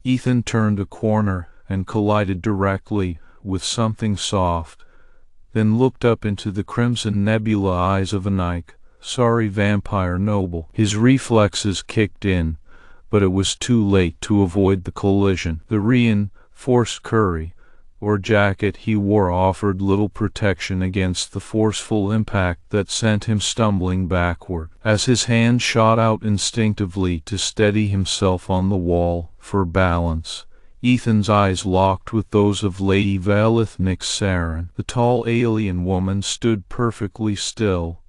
Ethan turned a corner and collided directly with something soft, then looked up into the crimson nebula eyes of a Nyxari vampire noble. His reflexes kicked in, but it was too late to avoid the collision. The reinforced curry or jacket he wore offered little protection against the forceful impact that sent him stumbling backward. As his hand shot out instinctively to steady himself on the wall for balance, Ethan's eyes locked with those of Lady Valith Nyxari. The tall alien woman stood perfectly still,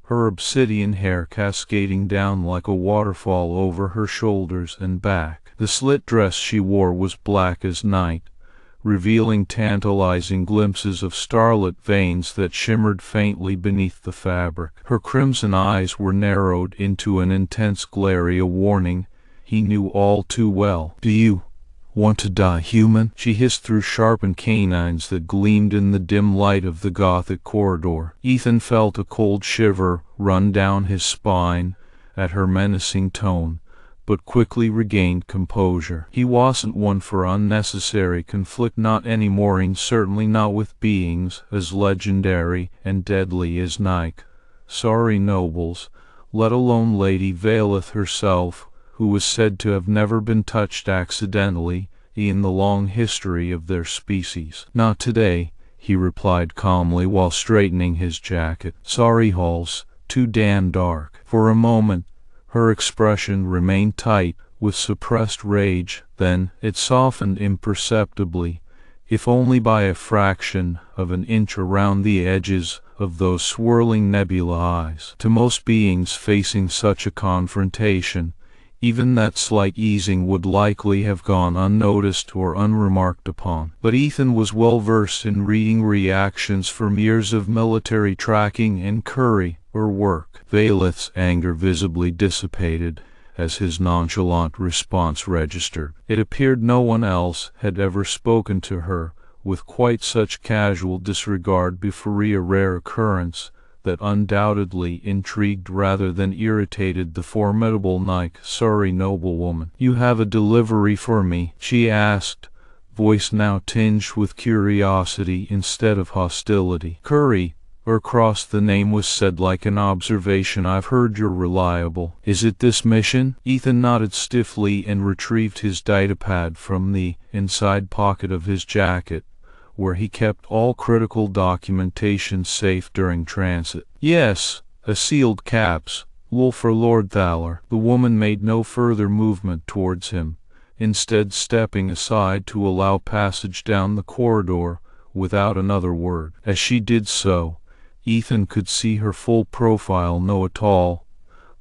her obsidian hair cascading down like a waterfall over her shoulders and back. The slit dress she wore was black as night, revealing tantalizing glimpses of starlit veins that shimmered faintly beneath the fabric. Her crimson eyes were narrowed into an intense glare, a warning he knew all too well. "Do you want to die, human?" she hissed through sharpened canines that gleamed in the dim light of the Gothic corridor. Ethan felt a cold shiver run down his spine at her menacing tone, but quickly regained composure. He wasn't one for unnecessary conflict, not anymore, and certainly not with beings as legendary and deadly as Nyxari nobles, let alone Lady Valith herself, who was said to have never been touched accidentally in the long history of their species. "Not today," he replied calmly while straightening his jacket. "Sorry, hall's too damn dark." For a moment her expression remained tight with suppressed rage, then it softened imperceptibly, if only by a fraction of an inch, around the edges of those swirling nebula eyes. To most beings facing such a confrontation, even that slight easing would likely have gone unnoticed or unremarked upon. But Ethan was well versed in reading reactions from years of military tracking and curry or work. Valith's anger visibly dissipated as his nonchalant response registered. It appeared no one else had ever spoken to her with quite such casual disregard before, a rare occurrence that undoubtedly intrigued rather than irritated the formidable Nyxari noblewoman. "You have a delivery for me?" she asked, voice now tinged with curiosity instead of hostility. "Curry," or across the name was said like an observation. "I've heard you're reliable. Is it this mission?" Ethan nodded stiffly and retrieved his datapad from the inside pocket of his jacket, where he kept all critical documentation safe during transit. "Yes, a sealed caps, wool for Lord Thaler." The woman made no further movement towards him, instead stepping aside to allow passage down the corridor without another word. As she did so, Ethan could see her full profile, a tall,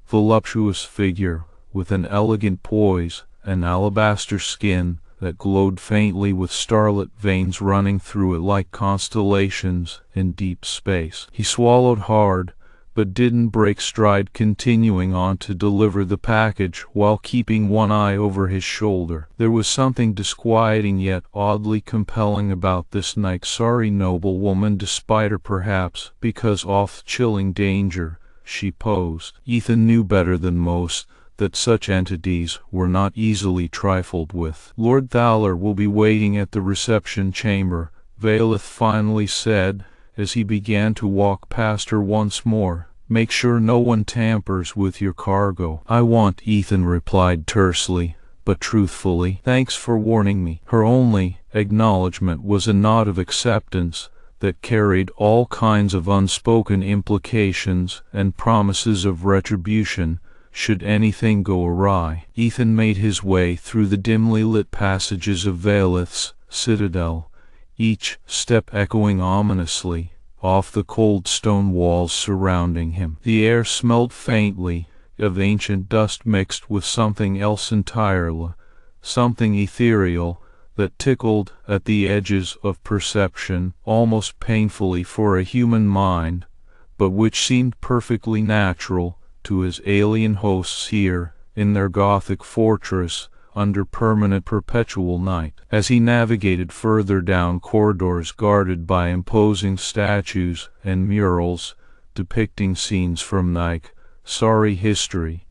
voluptuous figure with an elegant poise, an alabaster skin that glowed faintly with starlit veins running through it like constellations in deep space. He swallowed hard, but didn't break stride, continuing on to deliver the package while keeping one eye over his shoulder. There was something disquieting yet oddly compelling about this Nyxari noblewoman, despite her perhaps because off-chilling danger she posed. Ethan knew better than most that such entities were not easily trifled with. "Lord Thaler will be waiting at the reception chamber," Valith finally said as he began to walk past her once more. "Make sure no one tampers with your cargo." "I won't," Ethan replied tersely, but truthfully. "Thanks for warning me." Her only acknowledgement was a nod of acceptance that carried all kinds of unspoken implications and promises of retribution should anything go awry. Ethan made his way through the dimly lit passages of Valith's citadel, each step echoing ominously off the cold stone walls surrounding him. The air smelled faintly of ancient dust mixed with something else entirely, something ethereal that tickled at the edges of perception almost painfully for a human mind, but which seemed perfectly natural to his alien hosts here in their Gothic fortress under permanent perpetual night. As he navigated further down corridors guarded by imposing statues and murals depicting scenes from Nyxari history,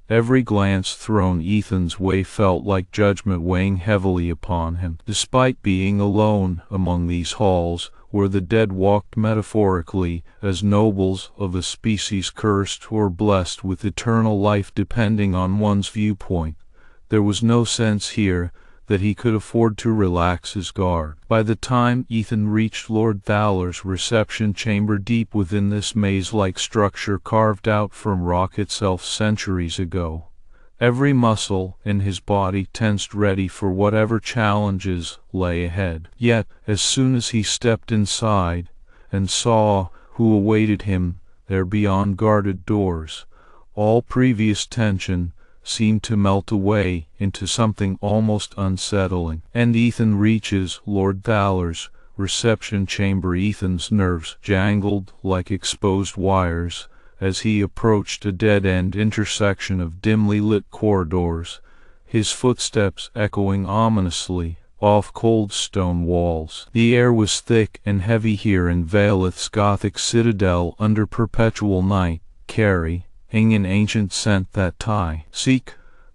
Every glance thrown Ethan's way felt like judgment weighing heavily upon him. Despite being alone among these halls, where the dead walked metaphorically as nobles of a species cursed or blessed with eternal life depending on one's viewpoint, there was no sense here that he could afford to relax his guard. By the time Ethan reached Lord Thaler's reception chamber deep within this maze-like structure carved out from rock itself centuries ago, every muscle in his body tensed ready for whatever challenges lay ahead. Yet, as soon as he stepped inside and saw who awaited him there beyond guarded doors, all previous tension seemed to melt away into something almost unsettling. And Ethan reaches Lord Thaler's reception chamber. Ethan's nerves jangled like exposed wires as he approached a dead-end intersection of dimly lit corridors, his footsteps echoing ominously off cold stone walls. The air was thick and heavy here in Valeth's Gothic citadel under perpetual night, carrying an ancient scent that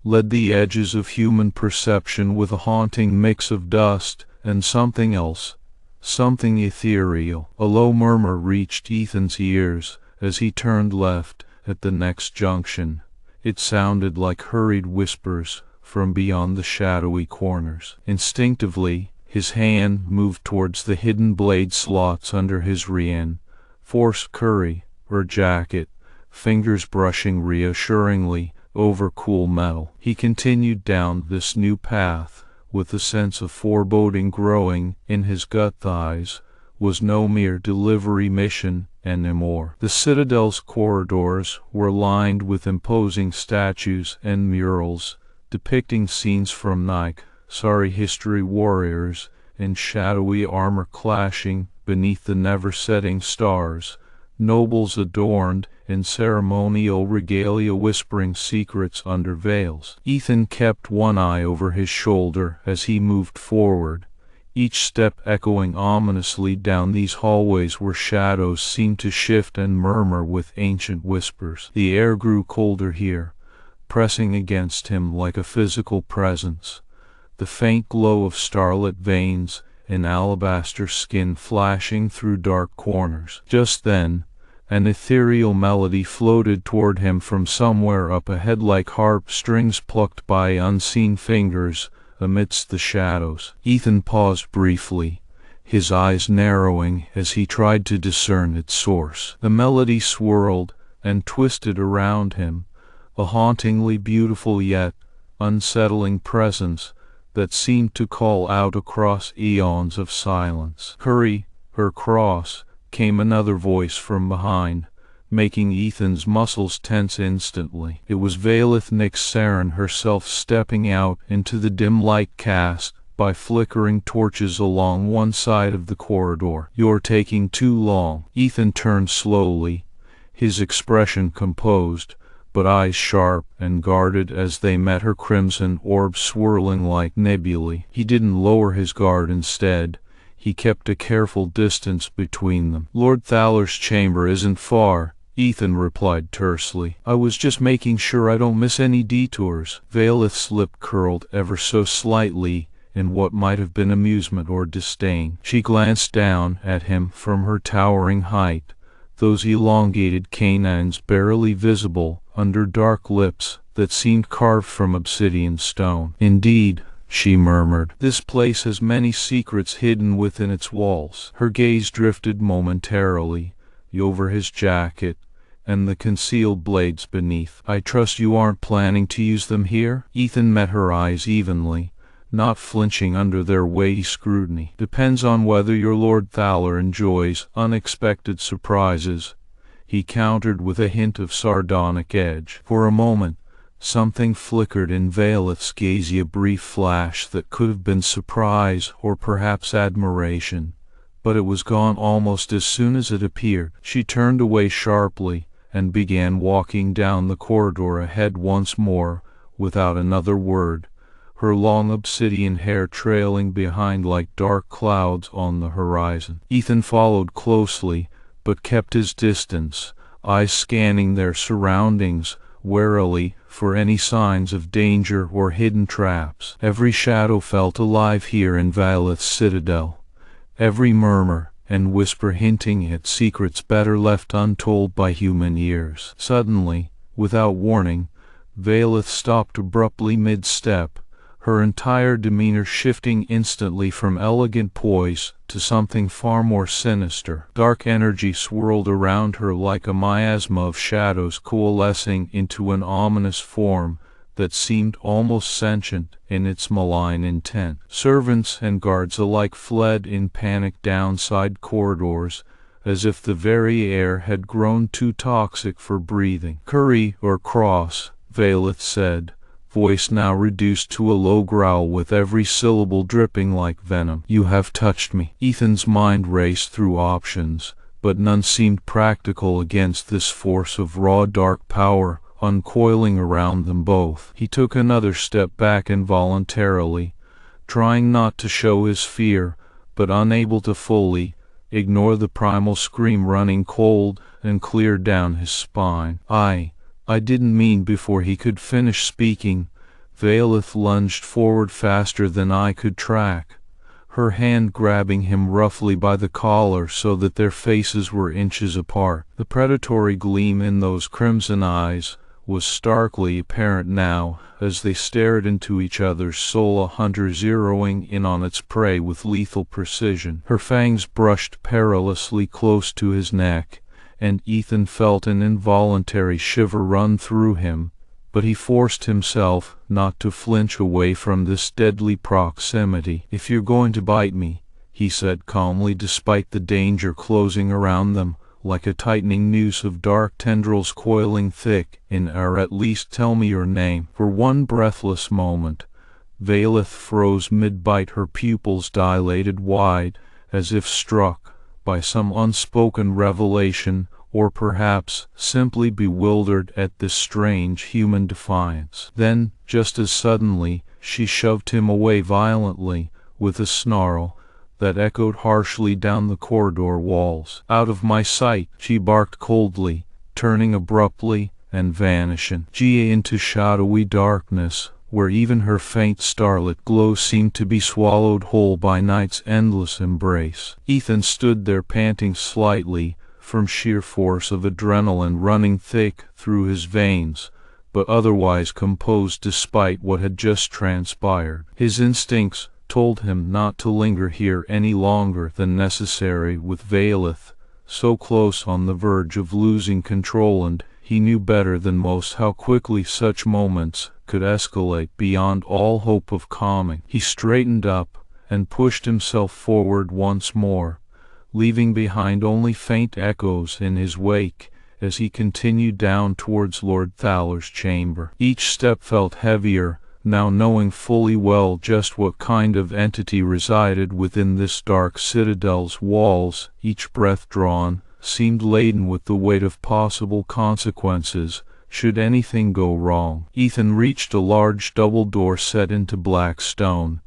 led the edges of human perception with a haunting mix of dust and something else, something ethereal. A low murmur reached Ethan's ears as he turned left at the next junction. It sounded like hurried whispers from beyond the shadowy corners. Instinctively, his hand moved towards the hidden blade slots under his reinforced curry or jacket, fingers brushing reassuringly over cool metal. He continued down this new path with a sense of foreboding growing in his gut. Thighs was no mere delivery mission anymore. The citadel's corridors were lined with imposing statues and murals depicting scenes from Nyxari history, warriors in shadowy armor clashing beneath the never-setting stars, nobles adorned in ceremonial regalia whispering secrets under veils. Ethan kept one eye over his shoulder as he moved forward, each step echoing ominously down these hallways where shadows seemed to shift and murmur with ancient whispers. The air grew colder here, pressing against him like a physical presence, the faint glow of starlit veins in alabaster skin flashing through dark corners. Just then, an ethereal melody floated toward him from somewhere up ahead like harp strings plucked by unseen fingers amidst the shadows. Ethan paused briefly, his eyes narrowing as he tried to discern its source. The melody swirled and twisted around him, a hauntingly beautiful yet unsettling presence that seemed to call out across eons of silence. "Hurry, her cross," came another voice from behind, making Ethan's muscles tense instantly. It was Valeth Nyxari herself stepping out into the dim light cast by flickering torches along one side of the corridor. "You're taking too long." Ethan turned slowly, his expression composed, but eyes sharp and guarded as they met her crimson orbs swirling like nebulae. He didn't lower his guard. Instead, he kept a careful distance between them. "Lord Thaler's chamber isn't far," Ethan replied tersely. "I was just making sure I don't miss any detours." Valeth's lip curled ever so slightly in what might have been amusement or disdain. She glanced down at him from her towering height, those elongated canines barely visible under dark lips that seemed carved from obsidian stone. "Indeed," she murmured, "this place has many secrets hidden within its walls." Her gaze drifted momentarily over his jacket and the concealed blades beneath. "I trust you aren't planning to use them here?" Ethan met her eyes evenly, not flinching under their weighty scrutiny. "Depends on whether your Lord Thaler enjoys unexpected surprises," he countered with a hint of sardonic edge. For a moment, something flickered in Valeth's gaze, a brief flash that could have been surprise or perhaps admiration, but it was gone almost as soon as it appeared. She turned away sharply and began walking down the corridor ahead once more without another word, her long obsidian hair trailing behind like dark clouds on the horizon. Ethan followed closely, but kept his distance, eyes scanning their surroundings warily for any signs of danger or hidden traps. Every shadow felt alive here in Vaileth's citadel, every murmur and whisper hinting at secrets better left untold by human ears. Suddenly, without warning, Vaileth stopped abruptly mid-step, her entire demeanor shifting instantly from elegant poise to something far more sinister. Dark energy swirled around her like a miasma of shadows coalescing into an ominous form that seemed almost sentient in its malign intent. Servants and guards alike fled in panic down side corridors, as if the very air had grown too toxic for breathing. "Curry or cross," Vaileth said, voice now reduced to a low growl with every syllable dripping like venom. "You have touched me." Ethan's mind raced through options, but none seemed practical against this force of raw dark power uncoiling around them both. He took another step back involuntarily, trying not to show his fear, but unable to fully ignore the primal scream running cold and clear down his spine. I didn't mean." Before he could finish speaking, Vaileth lunged forward faster than I could track, her hand grabbing him roughly by the collar so that their faces were inches apart. The predatory gleam in those crimson eyes was starkly apparent now as they stared into each other's soul, a hunter zeroing in on its prey with lethal precision. Her fangs brushed perilously close to his neck, and Ethan felt an involuntary shiver run through him, but he forced himself not to flinch away from this deadly proximity. "If you're going to bite me," he said calmly, despite the danger closing around them like a tightening noose of dark tendrils coiling thick in air, "at least tell me your name." For one breathless moment, Vaileth froze mid-bite, her pupils dilated wide, as if struck by some unspoken revelation, or perhaps simply bewildered at this strange human defiance. Then, just as suddenly, she shoved him away violently, with a snarl that echoed harshly down the corridor walls. "Out of my sight," she barked coldly, turning abruptly and vanishing into shadowy darkness, where even her faint starlit glow seemed to be swallowed whole by night's endless embrace. Ethan stood there panting slightly from sheer force of adrenaline running thick through his veins, but otherwise composed despite what had just transpired. His instincts told him not to linger here any longer than necessary with Vaileth so close on the verge of losing control, and he knew better than most how quickly such moments could escalate beyond all hope of calming. He straightened up and pushed himself forward once more, leaving behind only faint echoes in his wake as he continued down towards Lord Thaler's chamber. Each step felt heavier, now knowing fully well just what kind of entity resided within this dark citadel's walls. Each breath drawn seemed laden with the weight of possible consequences should anything go wrong. Ethan reached a large double door set into black stone,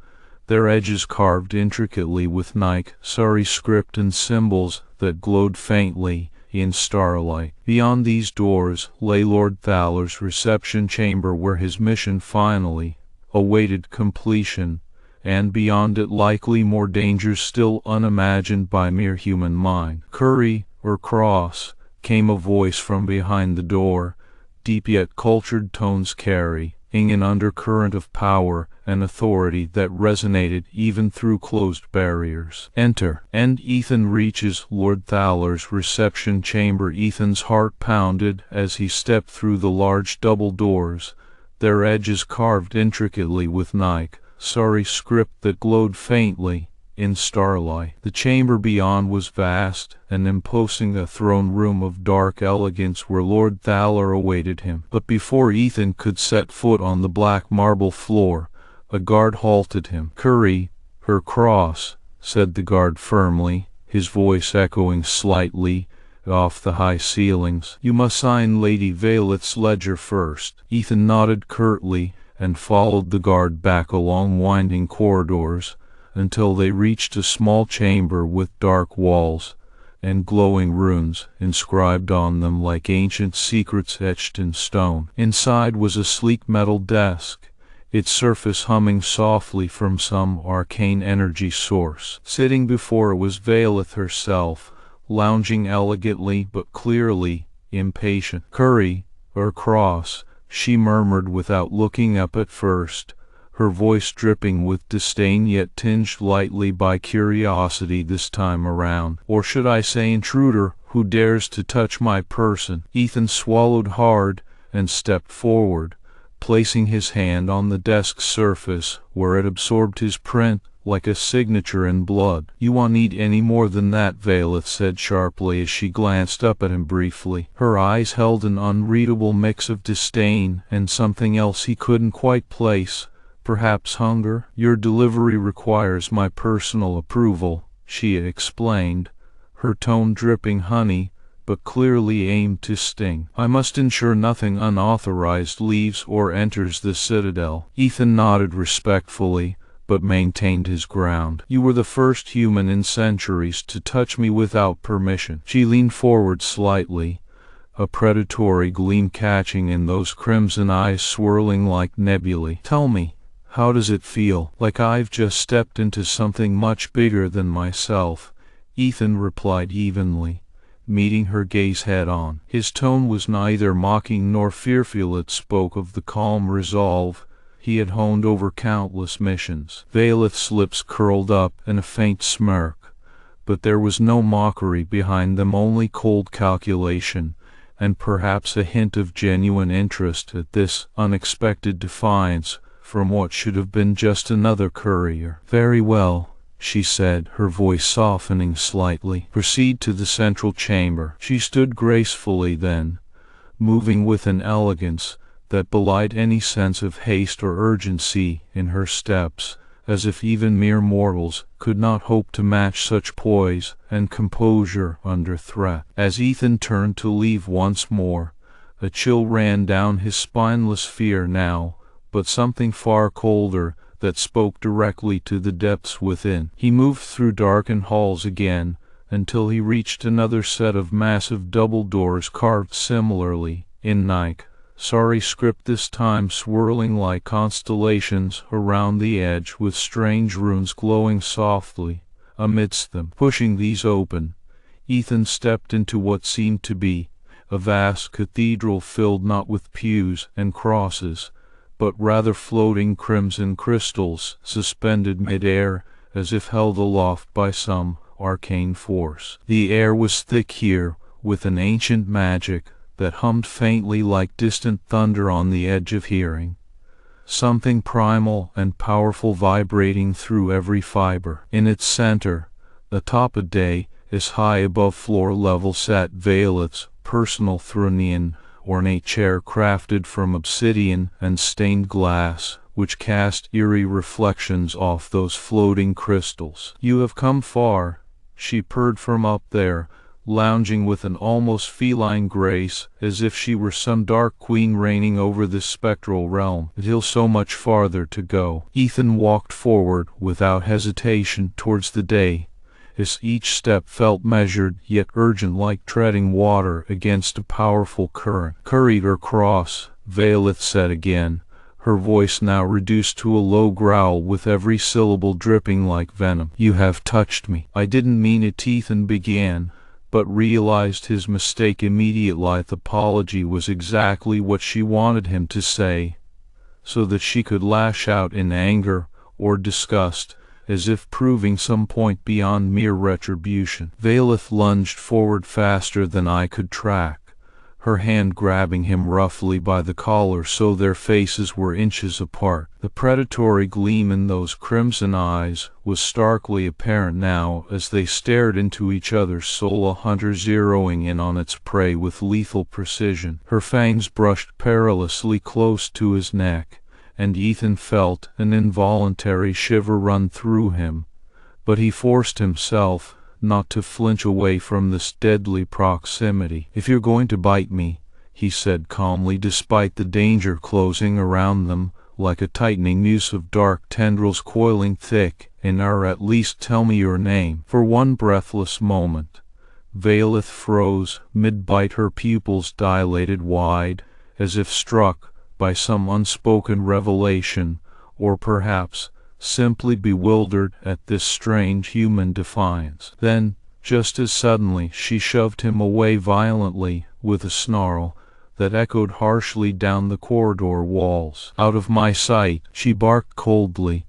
their edges carved intricately with Nyxari script and symbols that glowed faintly in starlight. Beyond these doors lay Lord Thaler's reception chamber, where his mission finally awaited completion, and beyond it likely more dangers still unimagined by mere human mind. "Curry or cross," came a voice from behind the door, deep yet cultured tones carrying an undercurrent of power and authority that resonated even through closed barriers. "Enter." And Ethan reaches Lord Thaler's reception chamber. Ethan's heart pounded as he stepped through the large double doors, their edges carved intricately with Nyxari script that glowed faintly in starlight. The chamber beyond was vast and imposing, a throne room of dark elegance where Lord Thaler awaited him. But before Ethan could set foot on the black marble floor, a guard halted him. "Curry her cross," said the guard firmly, his voice echoing slightly off the high ceilings. "You must sign Lady Vaileth's ledger first." Ethan nodded curtly and followed the guard back along winding corridors until they reached a small chamber with dark walls and glowing runes inscribed on them like ancient secrets etched in stone. Inside was a sleek metal desk, its surface humming softly from some arcane energy source. Sitting before it was Veilith herself, lounging elegantly but clearly impatient. "Curry, or cross," she murmured without looking up at first, her voice dripping with disdain yet tinged lightly by curiosity this time around. "Or should I say intruder, who dares to touch my person?" Ethan swallowed hard and stepped forward, placing his hand on the desk's surface where it absorbed his print like a signature in blood. "You won't need any more than that," Veilith said sharply as she glanced up at him briefly. Her eyes held an unreadable mix of disdain and something else he couldn't quite place. "Perhaps hunger?" "Your delivery requires my personal approval," she explained, her tone dripping honey, but clearly aimed to sting. "I must ensure nothing unauthorized leaves or enters the citadel." Ethan nodded respectfully, but maintained his ground. "You were the first human in centuries to touch me without permission." She leaned forward slightly, a predatory gleam catching in those crimson eyes swirling like nebulae. "Tell me, how does it feel?" "Like I've just stepped into something much bigger than myself," Ethan replied evenly, meeting her gaze head-on. His tone was neither mocking nor fearful. It spoke of the calm resolve he had honed over countless missions. Veilith's lips curled up in a faint smirk, but there was no mockery behind them, only cold calculation, and perhaps a hint of genuine interest at this unexpected defiance from what should have been just another courier. "Very well," she said, her voice softening slightly. "Proceed to the central chamber." She stood gracefully then, moving with an elegance that belied any sense of haste or urgency in her steps, as if even mere mortals could not hope to match such poise and composure under threat. As Ethan turned to leave once more, a chill ran down his spineless fear now, but something far colder that spoke directly to the depths within. He moved through darkened halls again until he reached another set of massive double doors carved similarly in Nyxari script, this time swirling like constellations around the edge with strange runes glowing softly amidst them. Pushing these open, Ethan stepped into what seemed to be a vast cathedral filled not with pews and crosses, but rather floating crimson crystals suspended mid-air as if held aloft by some arcane force. The air was thick here with an ancient magic that hummed faintly like distant thunder on the edge of hearing, something primal and powerful vibrating through every fiber. In its center, atop a dais high above floor level, sat Veilith's personal throne, ornate chair crafted from obsidian and stained glass, which cast eerie reflections off those floating crystals. "You have come far," she purred from up there, lounging with an almost feline grace, as if she were some dark queen reigning over this spectral realm. "Still so much farther to go." Ethan walked forward without hesitation towards the dais. Each step felt measured yet urgent, like treading water against a powerful current. "Curried or cross," Veilith said again, her voice now reduced to a low growl with every syllable dripping like venom. "You have touched me." "I didn't mean it," Ethan began, but realized his mistake immediately. The apology was exactly what she wanted him to say, so that she could lash out in anger or disgust, as if proving some point beyond mere retribution. Veilith lunged forward faster than I could track, her hand grabbing him roughly by the collar so their faces were inches apart. The predatory gleam in those crimson eyes was starkly apparent now as they stared into each other's soul, a hunter zeroing in on its prey with lethal precision. Her fangs brushed perilously close to his neck, and Ethan felt an involuntary shiver run through him, but he forced himself not to flinch away from this deadly proximity. "If you're going to bite me," he said calmly, despite the danger closing around them like a tightening noose of dark tendrils coiling thick in air, "at least tell me your name." For one breathless moment, Veilith froze mid-bite, her pupils dilated wide, as if struck by some unspoken revelation, or perhaps simply bewildered at this strange human defiance. Then, just as suddenly, she shoved him away violently with a snarl that echoed harshly down the corridor walls. "Out of my sight!" she barked coldly,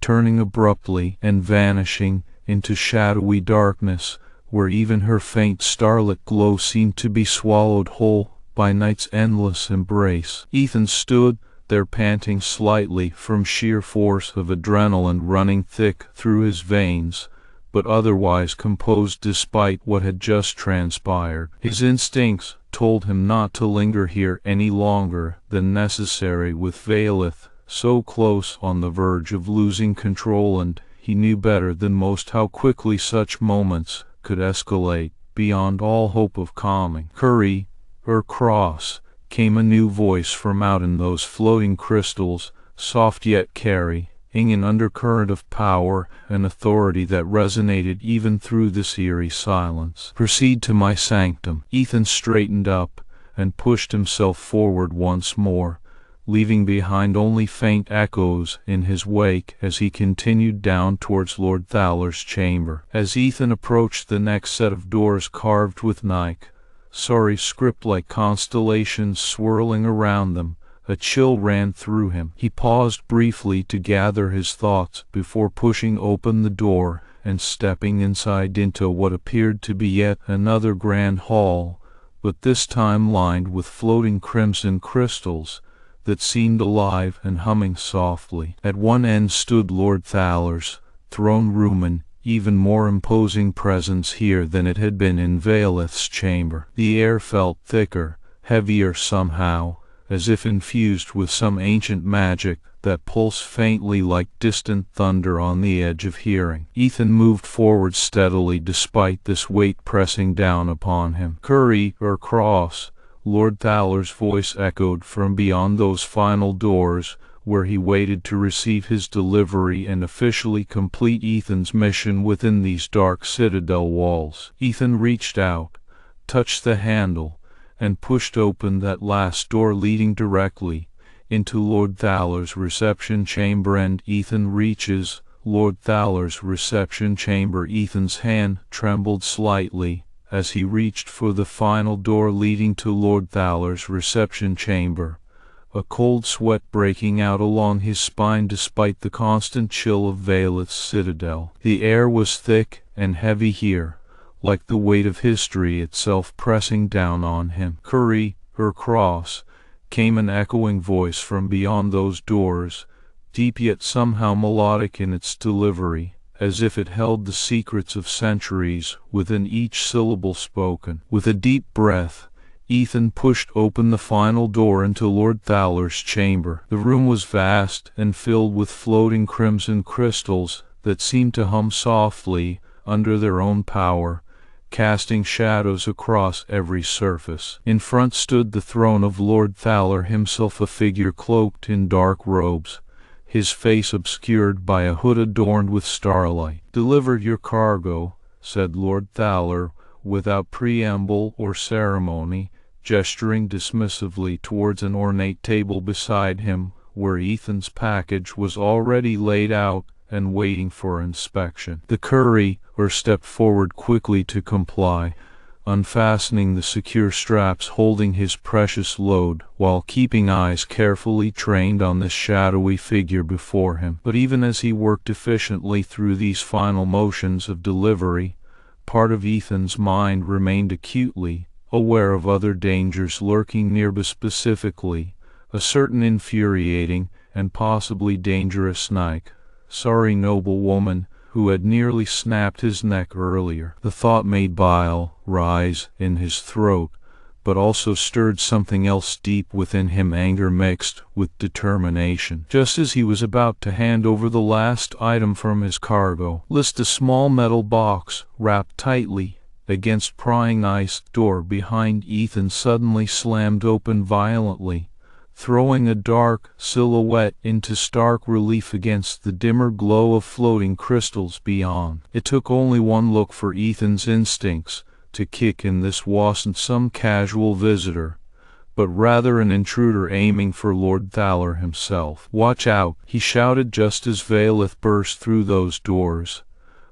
turning abruptly and vanishing into shadowy darkness, where even her faint starlit glow seemed to be swallowed whole by night's endless embrace. Ethan stood there, panting slightly from sheer force of adrenaline running thick through his veins, but otherwise composed despite what had just transpired. His instincts told him not to linger here any longer than necessary with Veilith so close on the verge of losing control, and he knew better than most how quickly such moments could escalate beyond all hope of calming. "Curry, or cross," came a new voice from out in those floating crystals, soft yet carrying an undercurrent of power and authority that resonated even through this eerie silence. "Proceed to my sanctum." Ethan straightened up and pushed himself forward once more, leaving behind only faint echoes in his wake as he continued down towards Lord Thaler's chamber. As Ethan approached the next set of doors carved with Nyxari script like constellations swirling around them, a chill ran through him. He paused briefly to gather his thoughts before pushing open the door and stepping inside into what appeared to be yet another grand hall, but this time lined with floating crimson crystals that seemed alive and humming softly. At one end stood Lord Thaler's throne room, an even more imposing presence here than it had been in Veilith's chamber. The air felt thicker, heavier somehow, as if infused with some ancient magic that pulsed faintly like distant thunder on the edge of hearing. Ethan moved forward steadily despite this weight pressing down upon him. "Curry, or cross," Lord Thaler's voice echoed from beyond those final doors, where he waited to receive his delivery and officially complete Ethan's mission within these dark citadel walls. Ethan reached out, touched the handle, and pushed open that last door leading directly into Lord Thaler's reception chamber. And Ethan reaches Lord Thaler's reception chamber. Ethan's hand trembled slightly as he reached for the final door leading to Lord Thaler's reception chamber, a cold sweat breaking out along his spine despite the constant chill of Veilith's citadel. The air was thick and heavy here, like the weight of history itself pressing down on him. "Curry, or cross," came an echoing voice from beyond those doors, deep yet somehow melodic in its delivery, as if it held the secrets of centuries within each syllable spoken. With a deep breath, Ethan pushed open the final door into Lord Thaler's chamber. The room was vast and filled with floating crimson crystals that seemed to hum softly under their own power, casting shadows across every surface. In front stood the throne of Lord Thaler himself, a figure cloaked in dark robes, his face obscured by a hood adorned with starlight. "Deliver your cargo," said Lord Thaler, without preamble or ceremony, gesturing dismissively towards an ornate table beside him, where Ethan's package was already laid out and waiting for inspection. The courier stepped forward quickly to comply, unfastening the secure straps holding his precious load, while keeping eyes carefully trained on the shadowy figure before him. But even as he worked efficiently through these final motions of delivery, part of Ethan's mind remained acutely aware of other dangers lurking nearby, specifically a certain infuriating and possibly dangerous Nyxari noblewoman who had nearly snapped his neck earlier. The thought made bile rise in his throat, but also stirred something else deep within him, anger mixed with determination. Just as he was about to hand over the last item from his cargo list, a small metal box wrapped tightly against prying ice door behind Ethan suddenly slammed open violently, throwing a dark silhouette into stark relief against the dimmer glow of floating crystals beyond. It took only one look for Ethan's instincts to kick in this wasn't some casual visitor, but rather an intruder aiming for Lord Thaler himself. "Watch out!" he shouted just as Valeth burst through those doors,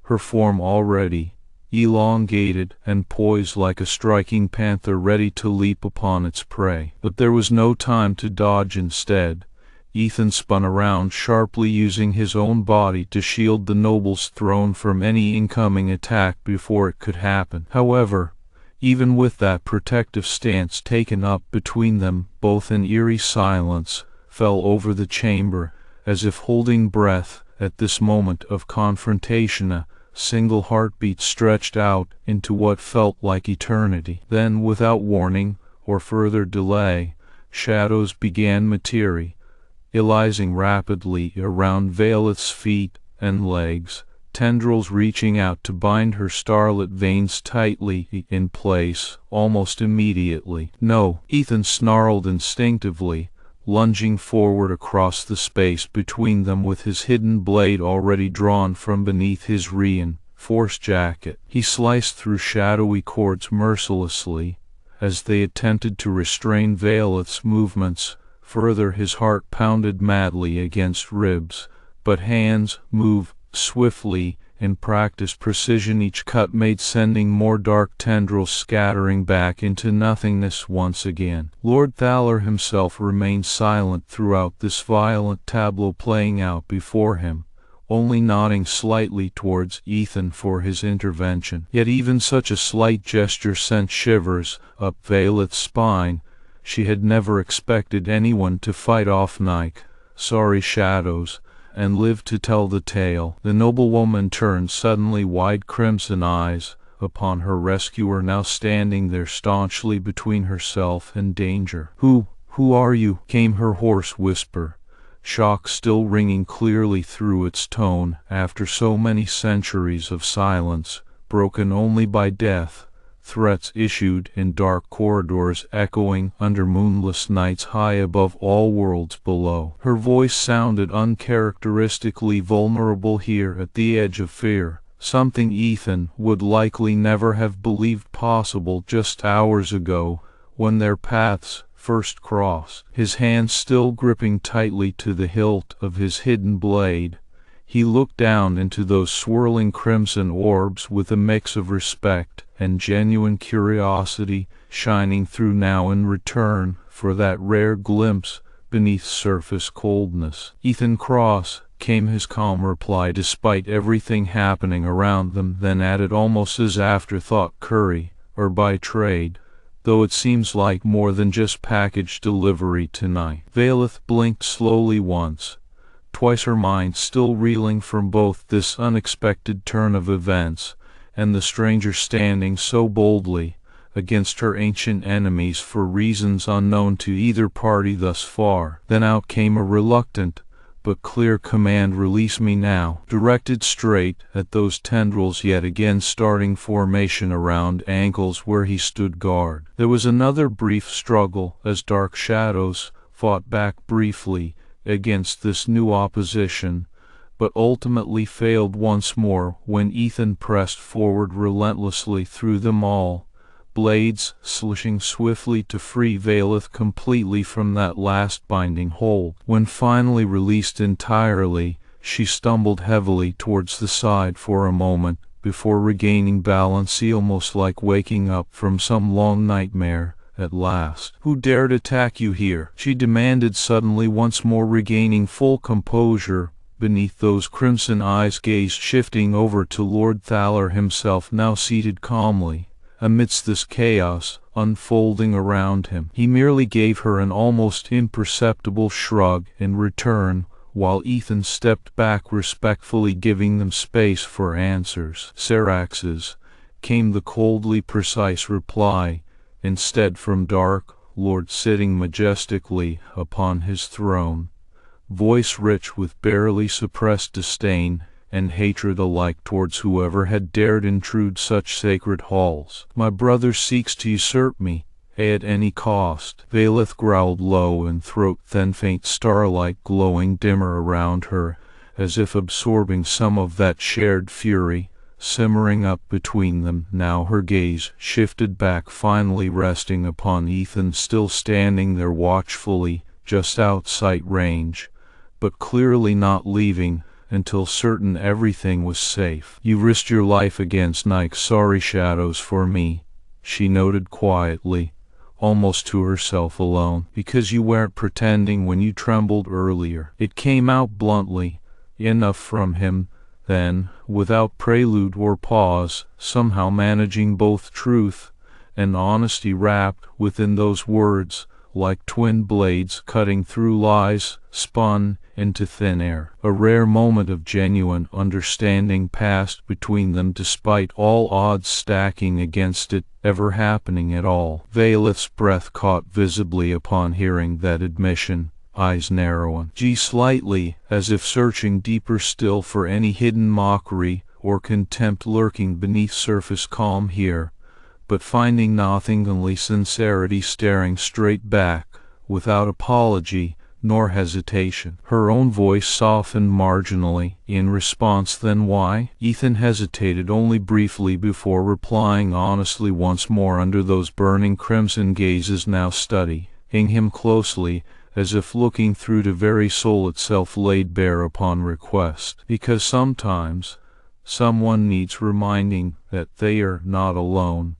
her form already elongated and poised like a striking panther ready to leap upon its prey. But there was no time to dodge. Instead, Ethan spun around sharply, using his own body to shield the noble's throne from any incoming attack before it could happen. However, even with that protective stance taken up between them, both an eerie silence fell over the chamber, as if holding breath at this moment of confrontation. A single heartbeat stretched out into what felt like eternity. Then, without warning or further delay, shadows began materializing rapidly around Valeth's feet and legs, tendrils reaching out to bind her starlit veins tightly in place almost immediately. "No!" Ethan snarled instinctively, lunging forward across the space between them with his hidden blade already drawn from beneath his reinforced jacket. He sliced through shadowy cords mercilessly as they attempted to restrain Valeth's movements. Further, his heart pounded madly against ribs, but hands moved swiftly in practiced precision. Each cut made sending more dark tendrils scattering back into nothingness once again. Lord Thaler himself remained silent throughout this violent tableau playing out before him, only nodding slightly towards Ethan for his intervention. Yet even such a slight gesture sent shivers up Valeth's spine. She had never expected anyone to fight off Nyxari shadows and live to tell the tale. The noblewoman turned suddenly, wide crimson eyes upon her rescuer, now standing there staunchly between herself and danger. Who are you?" came her hoarse whisper, shock still ringing clearly through its tone after so many centuries of silence, broken only by death. Threats issued in dark corridors, echoing under moonless nights high above all worlds below. Her voice sounded uncharacteristically vulnerable here, at the edge of fear, something Ethan would likely never have believed possible just hours ago when their paths first crossed. His hand still gripping tightly to the hilt of his hidden blade, he looked down into those swirling crimson orbs with a mix of respect and genuine curiosity shining through now in return for that rare glimpse beneath surface coldness. "Ethan Cross," came his calm reply despite everything happening around them, then added almost as afterthought, "Curry, or by trade, though it seems like more than just package delivery tonight." Valeth blinked slowly once, twice, her mind still reeling from both this unexpected turn of events and the stranger standing so boldly against her ancient enemies for reasons unknown to either party thus far. Then out came a reluctant but clear command, "Release me now," directed straight at those tendrils yet again starting formation around ankles where he stood guard. There was another brief struggle as dark shadows fought back briefly against this new opposition, but ultimately failed once more when Ethan pressed forward relentlessly through them all, blades slishing swiftly to free Valeth completely from that last binding hold. When finally released entirely, she stumbled heavily towards the side for a moment before regaining balance, almost like waking up from some long nightmare at last. "Who dared attack you here?" she demanded suddenly, once more regaining full composure beneath those crimson eyes, gaze shifting over to Lord Thaler himself, now seated calmly amidst this chaos unfolding around him. He merely gave her an almost imperceptible shrug in return, while Ethan stepped back respectfully, giving them space for answers. "Syrax's," came the coldly precise reply, instead from Dark Lord sitting majestically upon his throne, voice rich with barely suppressed disdain and hatred alike towards whoever had dared intrude such sacred halls. "My brother seeks to usurp me, at any cost." Valeth growled low in throat, then faint starlight glowing dimmer around her, as if absorbing some of that shared fury, simmering up between them. Now her gaze shifted back, finally resting upon Ethan, still standing there watchfully, just out sight range, but clearly not leaving until certain everything was safe. "You risked your life against Nyxari shadows for me," she noted quietly, almost to herself alone, "because you weren't pretending when you trembled earlier." It came out bluntly enough from him then, without prelude or pause, somehow managing both truth and honesty wrapped within those words, like twin blades cutting through lies spun into thin air. A rare moment of genuine understanding passed between them, despite all odds stacking against it ever happening at all. Valeth's breath caught visibly upon hearing that admission, eyes narrowing slightly, as if searching deeper still for any hidden mockery or contempt lurking beneath surface calm here, but finding nothing, only sincerity staring straight back, without apology nor hesitation. Her own voice softened marginally in response. "Then why?" Ethan hesitated only briefly before replying honestly once more, under those burning crimson gazes now studying him closely, as if looking through the very soul itself laid bare upon request. "Because sometimes someone needs reminding that they are not alone,"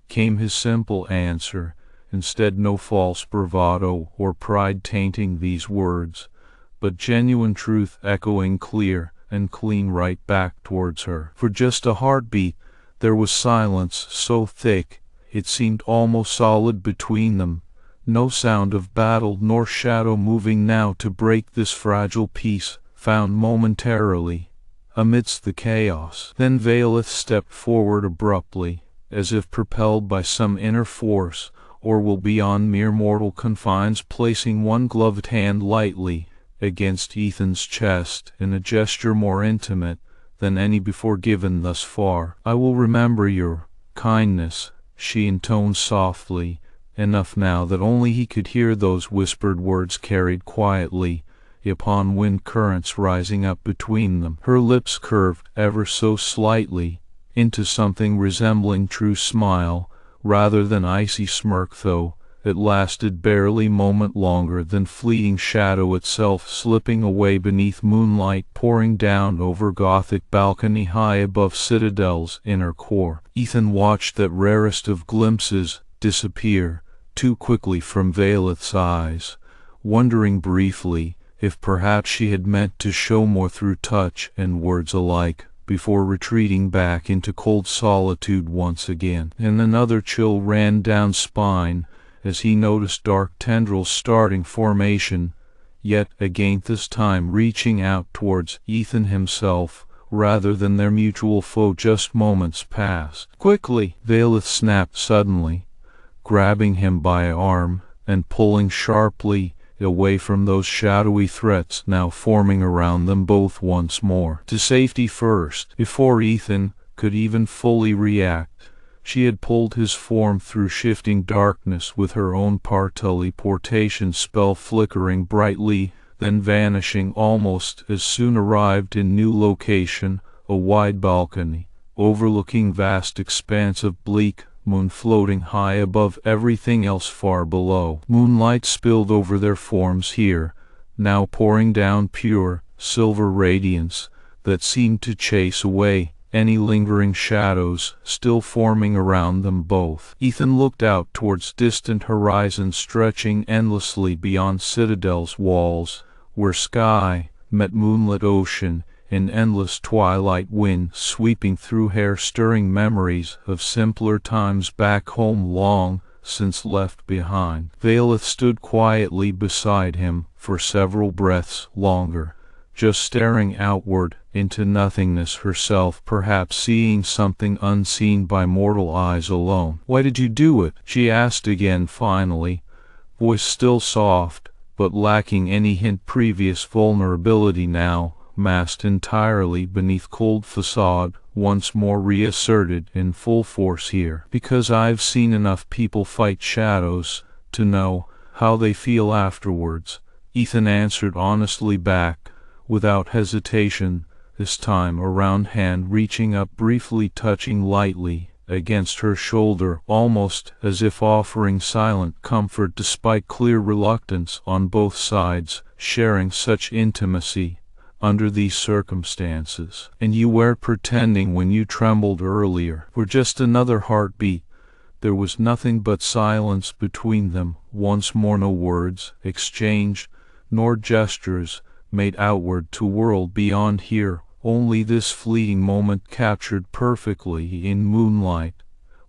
came his simple answer. Instead, no false bravado or pride tainting these words, but genuine truth echoing clear and clean right back towards her. For just a heartbeat, there was silence so thick it seemed almost solid between them. No sound of battle nor shadow moving now to break this fragile peace found momentarily amidst the chaos. Then Valeth stepped forward abruptly, as if propelled by some inner force, or will beyond mere mortal confines, placing one gloved hand lightly against Ethan's chest in a gesture more intimate than any before given thus far. "I will remember your kindness," she intoned softly, enough now that only he could hear those whispered words carried quietly upon wind currents rising up between them. Her lips curved ever so slightly into something resembling true smile rather than icy smirk, though it lasted barely a moment longer than fleeting shadow itself, slipping away beneath moonlight pouring down over gothic balcony high above Citadel's inner core. Ethan watched that rarest of glimpses disappear too quickly from Valeth's eyes, wondering briefly if perhaps she had meant to show more through touch and words alike, before retreating back into cold solitude once again. And another chill ran down spine as he noticed dark tendrils starting formation, yet again this time reaching out towards Ethan himself rather than their mutual foe just moments past. "Quickly!" Valeth snapped suddenly, grabbing him by an arm and pulling sharply away from those shadowy threats now forming around them both once more. To safety first. Before Ethan could even fully react, she had pulled his form through shifting darkness with her own teleportation spell, flickering brightly, then vanishing almost as soon. Arrived in new location, a wide balcony overlooking vast expanse of bleak moon floating high above everything else far below. Moonlight spilled over their forms here, now pouring down pure silver radiance that seemed to chase away any lingering shadows still forming around them both. Ethan looked out towards distant horizons stretching endlessly beyond Citadel's walls, where sky met moonlit ocean in endless twilight, wind sweeping through hair, stirring memories of simpler times back home long since left behind. Valeth stood quietly beside him for several breaths longer, just staring outward into nothingness, herself perhaps seeing something unseen by mortal eyes alone. "Why did you do it?" she asked again finally, voice still soft, but lacking any hint previous vulnerability now masked entirely beneath cold facade, once more reasserted in full force here. "Because I've seen enough people fight shadows to know how they feel afterwards," Ethan answered honestly back, without hesitation, this time a round hand reaching up, briefly touching lightly against her shoulder, almost as if offering silent comfort despite clear reluctance on both sides, sharing such intimacy under these circumstances. And you weren't pretending when you trembled earlier. For just another heartbeat. There was nothing but silence between them. Once more no words exchanged, nor gestures made outward to world beyond here. Only this fleeting moment captured perfectly in moonlight,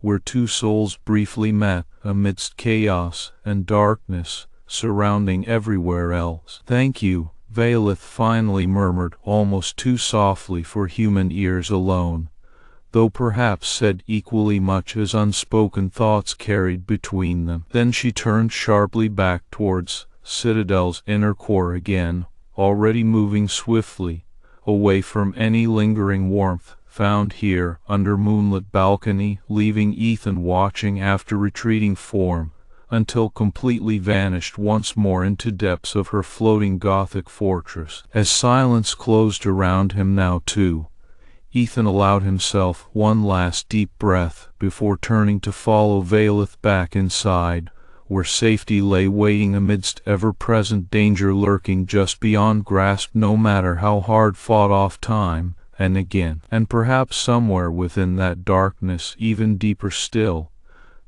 where two souls briefly met amidst chaos and darkness surrounding everywhere else. "Thank you," Veilith finally murmured, almost too softly for human ears alone, though perhaps said equally much as unspoken thoughts carried between them. Then she turned sharply back towards Citadel's inner core again, already moving swiftly away from any lingering warmth found here under moonlit balcony, leaving Ethan watching after retreating form until completely vanished once more into depths of her floating Gothic fortress. As silence closed around him now too, Ethan allowed himself one last deep breath before turning to follow Veilith back inside, where safety lay waiting amidst ever-present danger lurking just beyond grasp, no matter how hard fought off time and again. And perhaps somewhere within that darkness, even deeper still,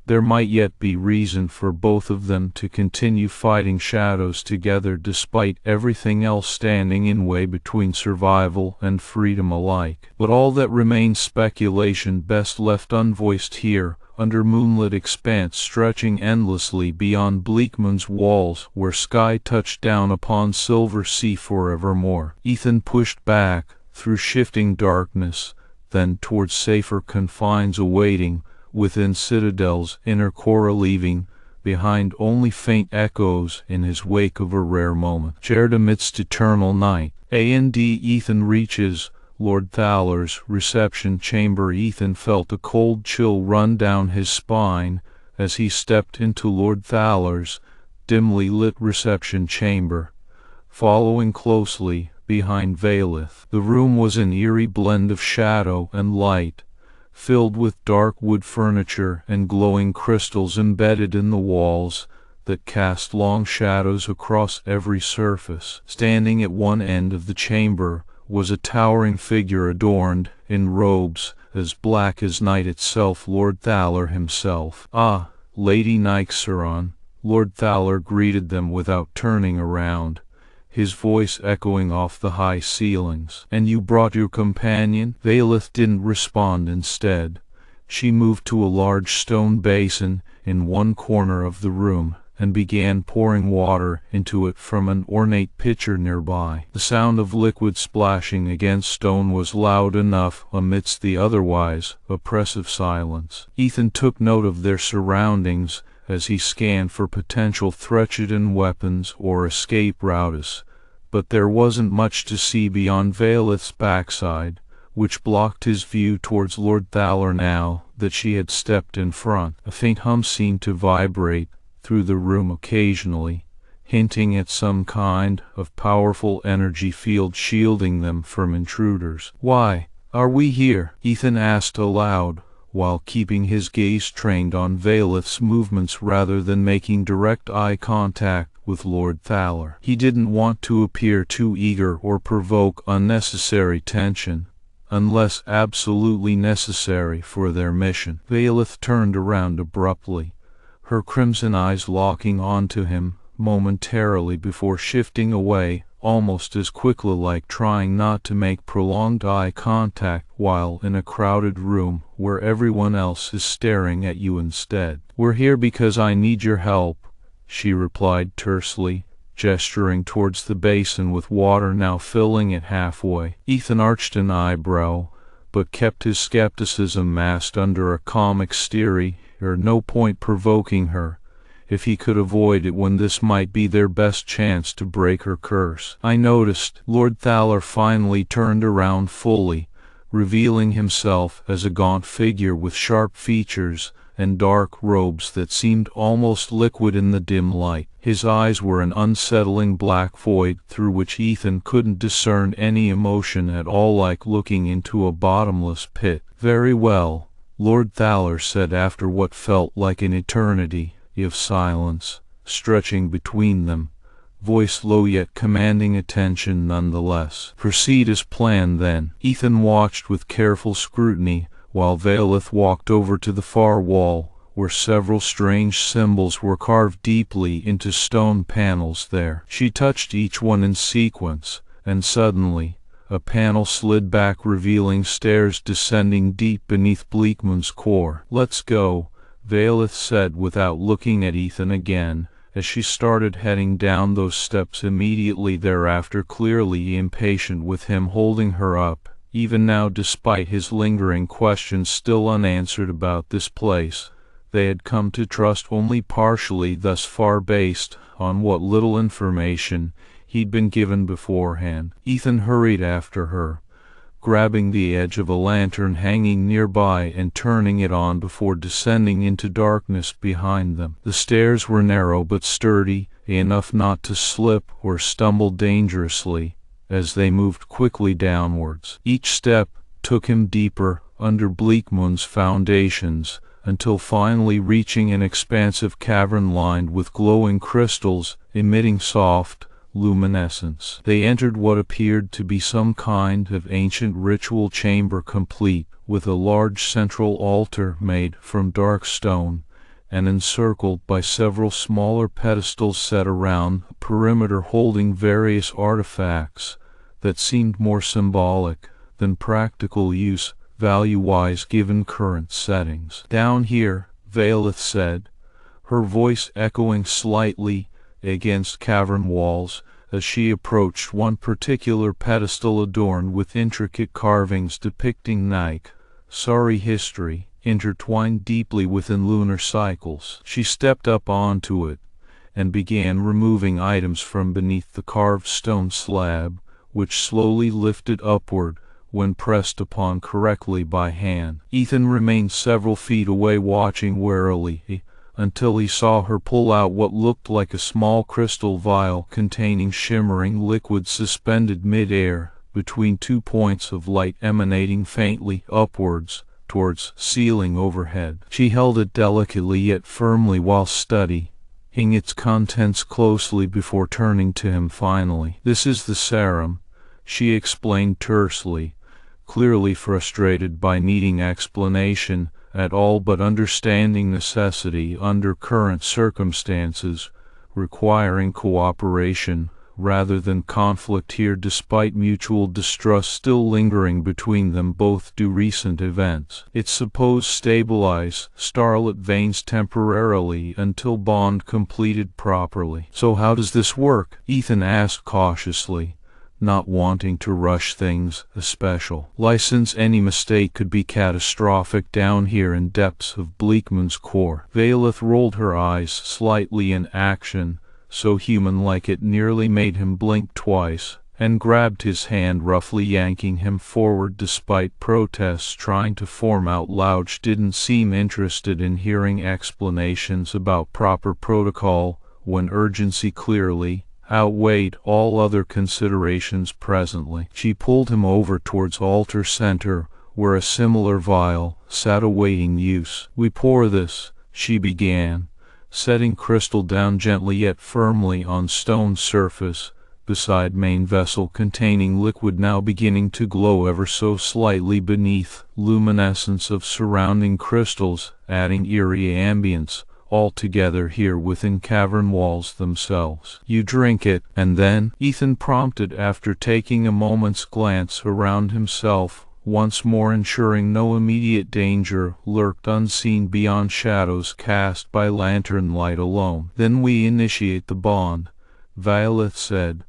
there might yet be reason for both of them to continue fighting shadows together despite everything else standing in way between survival and freedom alike. But all that remains speculation, best left unvoiced here, under moonlit expanse stretching endlessly beyond Bleakman's walls, where sky touched down upon silver sea forevermore. Ethan pushed back through shifting darkness, then towards safer confines awaiting within Citadel's inner core, leaving behind only faint echoes in his wake of a rare moment shared amidst eternal night. Ethan reaches Lord Thaler's reception chamber. Ethan felt a cold chill run down his spine as he stepped into Lord Thaler's dimly lit reception chamber, following closely behind Veilith. The room was an eerie blend of shadow and light, filled with dark wood furniture and glowing crystals embedded in the walls that cast long shadows across every surface. Standing at one end of the chamber was a towering figure adorned in robes as black as night itself, Lord Thaler himself. "Ah, Lady Nyxari," Lord Thaler greeted them without turning around, his voice echoing off the high ceilings. "And you brought your companion?" Veilith didn't respond. Instead, she moved to a large stone basin in one corner of the room and began pouring water into it from an ornate pitcher nearby. The sound of liquid splashing against stone was loud enough amidst the otherwise oppressive silence. Ethan took note of their surroundings as he scanned for potential threats and weapons or escape routes, but there wasn't much to see beyond Veilith's backside, which blocked his view towards Lord Thaler now that she had stepped in front. A faint hum seemed to vibrate through the room occasionally, hinting at some kind of powerful energy field shielding them from intruders. "Why are we here?" Ethan asked aloud, while keeping his gaze trained on Veilith's movements rather than making direct eye contact with Lord Thaler. He didn't want to appear too eager or provoke unnecessary tension, unless absolutely necessary for their mission. Veilith turned around abruptly, her crimson eyes locking onto him momentarily before shifting away almost as quickly, like trying not to make prolonged eye contact while in a crowded room where everyone else is staring at you instead. "We're here because I need your help," she replied tersely, gesturing towards the basin with water now filling it halfway. Ethan arched an eyebrow, but kept his skepticism masked under a calm exterior. No point provoking her if he could avoid it when this might be their best chance to break her curse. "I noticed." Lord Thaler finally turned around fully, revealing himself as a gaunt figure with sharp features and dark robes that seemed almost liquid in the dim light. His eyes were an unsettling black void through which Ethan couldn't discern any emotion at all, like looking into a bottomless pit. "Very well," Lord Thaler said after what felt like an eternity of silence stretching between them, voice low yet commanding attention nonetheless. "Proceed as planned then." Ethan watched with careful scrutiny while Vailith walked over to the far wall, where several strange symbols were carved deeply into stone panels there. She touched each one in sequence, and suddenly a panel slid back, revealing stairs descending deep beneath Bleakman's core. "Let's go," Vailith said without looking at Ethan again, as she started heading down those steps immediately thereafter, clearly impatient with him holding her up, even now despite his lingering questions still unanswered about this place they had come to trust only partially thus far based on what little information he'd been given beforehand. Ethan hurried after her, grabbing the edge of a lantern hanging nearby and turning it on before descending into darkness behind them. The stairs were narrow but sturdy enough not to slip or stumble dangerously as they moved quickly downwards. Each step took him deeper under Bleakman's foundations, until finally reaching an expansive cavern lined with glowing crystals emitting soft luminescence. They entered what appeared to be some kind of ancient ritual chamber, complete with a large central altar made from dark stone and encircled by several smaller pedestals set around a perimeter holding various artifacts that seemed more symbolic than practical use value-wise given current settings. "Down here," Vailith said, her voice echoing slightly against cavern walls as she approached one particular pedestal adorned with intricate carvings depicting Nyxari history intertwined deeply within lunar cycles. She stepped up onto it and began removing items from beneath the carved stone slab, which slowly lifted upward when pressed upon correctly by hand. Ethan remained several feet away, watching warily until he saw her pull out what looked like a small crystal vial containing shimmering liquid suspended mid-air between 2 points of light emanating faintly upwards towards ceiling overhead. She held it delicately yet firmly while studying its contents closely before turning to him finally. "This is the serum," she explained tersely, clearly frustrated by needing explanation at all but understanding necessity under current circumstances, requiring cooperation rather than conflict here, despite mutual distrust still lingering between them both due recent events. "It's supposed stabilize starlit veins temporarily until bond completed properly." "So how does this work?" Ethan asked cautiously, not wanting to rush things. "A special license. Any mistake could be catastrophic down here in depths of Bleakman's core." Vailith rolled her eyes slightly in action so human-like it nearly made him blink twice, and grabbed his hand roughly, yanking him forward despite protests trying to form out loud. She didn't seem interested in hearing explanations about proper protocol when urgency clearly outweighed all other considerations presently. She pulled him over towards altar center, where a similar vial sat awaiting use. "We pour this," she began, setting crystal down gently yet firmly on stone surface beside main vessel containing liquid now beginning to glow ever so slightly beneath luminescence of surrounding crystals, adding eerie ambience altogether here within cavern walls themselves. "You drink it, and then?" Ethan prompted after taking a moment's glance around himself, once more ensuring no immediate danger lurked unseen beyond shadows cast by lantern light alone. "Then we initiate the bond," Vailith said,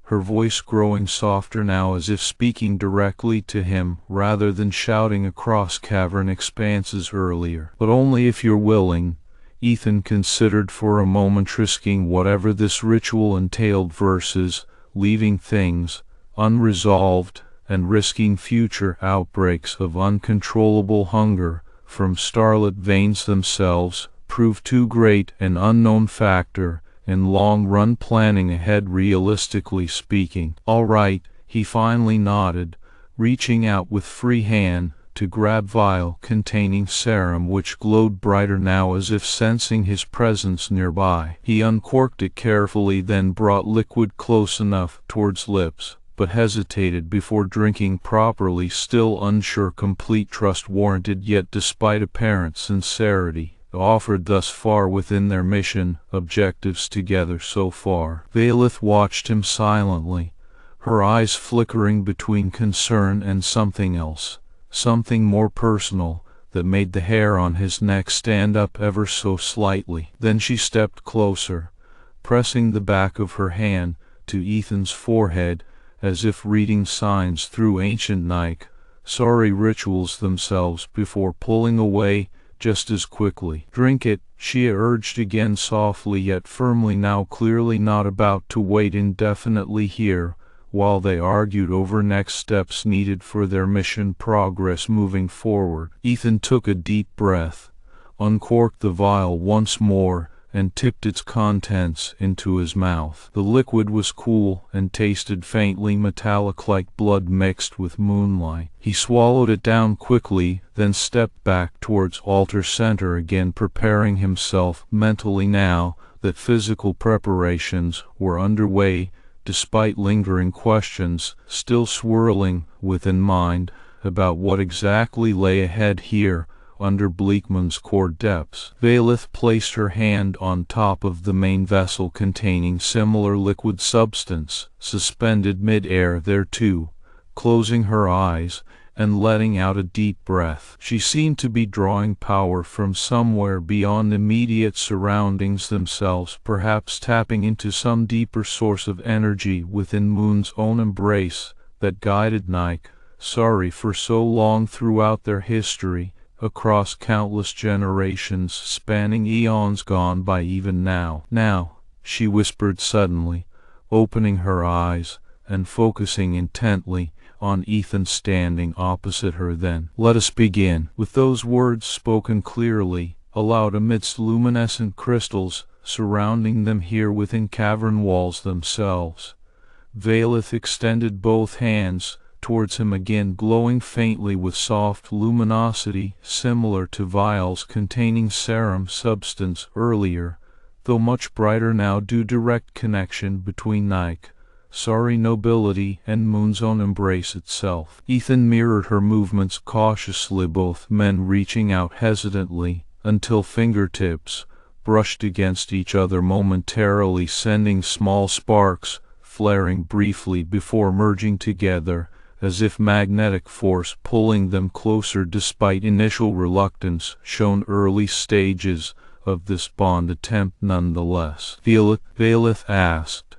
her voice growing softer now as if speaking directly to him rather than shouting across cavern expanses earlier. "But only if you're willing." Ethan considered for a moment risking whatever this ritual entailed versus leaving things unresolved and risking future outbreaks of uncontrollable hunger from starlit veins themselves, proved too great an unknown factor in long-run planning ahead. Realistically speaking. All right, he finally nodded, reaching out with free hand to grab vial containing serum which glowed brighter now as if sensing his presence nearby. He uncorked it carefully, then brought liquid close enough towards lips, but hesitated before drinking properly, still unsure. Complete trust warranted, yet despite apparent sincerity offered thus far within their mission objectives together so far. Vailith watched him silently, her eyes flickering between concern and something else, something more personal, that made the hair on his neck stand up ever so slightly. Then she stepped closer, pressing the back of her hand to Ethan's forehead, as if reading signs through ancient Nyxari rituals themselves, before pulling away just as quickly. Drink it, she urged again, softly yet firmly, now clearly not about to wait indefinitely here while they argued over next steps needed for their mission progress moving forward. Ethan took a deep breath, uncorked the vial once more, and tipped its contents into his mouth. The liquid was cool and tasted faintly metallic, like blood mixed with moonlight. He swallowed it down quickly, then stepped back towards altar center again, preparing himself mentally now that physical preparations were underway, despite lingering questions still swirling within mind about what exactly lay ahead here under Bleakman's core depths. Vailith placed her hand on top of the main vessel containing similar liquid substance, suspended mid-air there too, closing her eyes and letting out a deep breath. She seemed to be drawing power from somewhere beyond immediate surroundings themselves, perhaps tapping into some deeper source of energy within Moon's own embrace that guided Nyxari for so long throughout their history, across countless generations spanning eons gone by. Even now. Now, she whispered suddenly, opening her eyes and focusing intently on Ethan standing opposite her. Then, let us begin. With those words spoken clearly, aloud amidst luminescent crystals surrounding them here within cavern walls themselves, Vailith extended both hands towards him again, glowing faintly with soft luminosity similar to vials containing serum substance earlier, though much brighter now due direct connection between Nyxari nobility and Moon's own embrace itself. Ethan mirrored her movements cautiously, both men reaching out hesitantly until fingertips brushed against each other momentarily, sending small sparks flaring briefly before merging together as if magnetic force pulling them closer. Despite initial reluctance shown early stages of this bond attempt nonetheless. Vailith asked,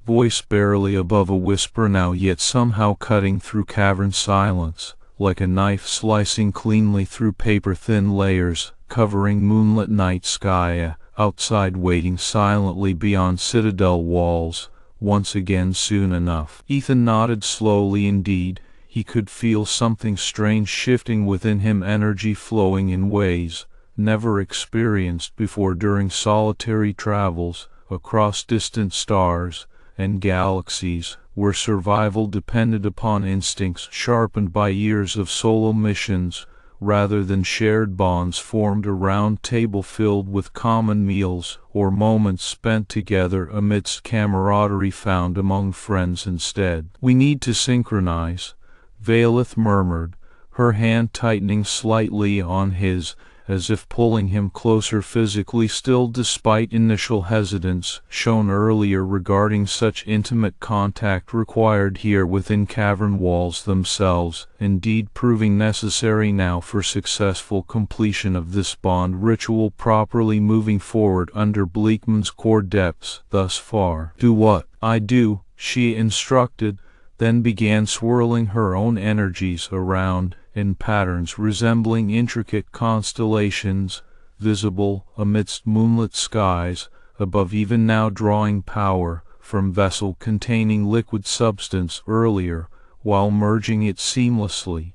voice barely above a whisper now, yet somehow cutting through cavern silence, like a knife slicing cleanly through paper-thin layers covering moonlit night sky outside, waiting silently beyond citadel walls once again soon enough. Ethan nodded slowly. Indeed, he could feel something strange shifting within him, energy flowing in ways never experienced before during solitary travels across distant stars and galaxies, where survival depended upon instincts sharpened by years of solo missions rather than shared bonds formed around table filled with common meals or moments spent together amidst camaraderie found among friends instead. We need to synchronize, Vailith murmured, her hand tightening slightly on his, as if pulling him closer physically still despite initial hesitance shown earlier regarding such intimate contact required here within cavern walls themselves, indeed proving necessary now for successful completion of this bond ritual properly moving forward under Bleakman's core depths thus far. Do what I do, she instructed, then began swirling her own energies around in patterns resembling intricate constellations visible amidst moonlit skies above, even now drawing power from vessel containing liquid substance earlier while merging it seamlessly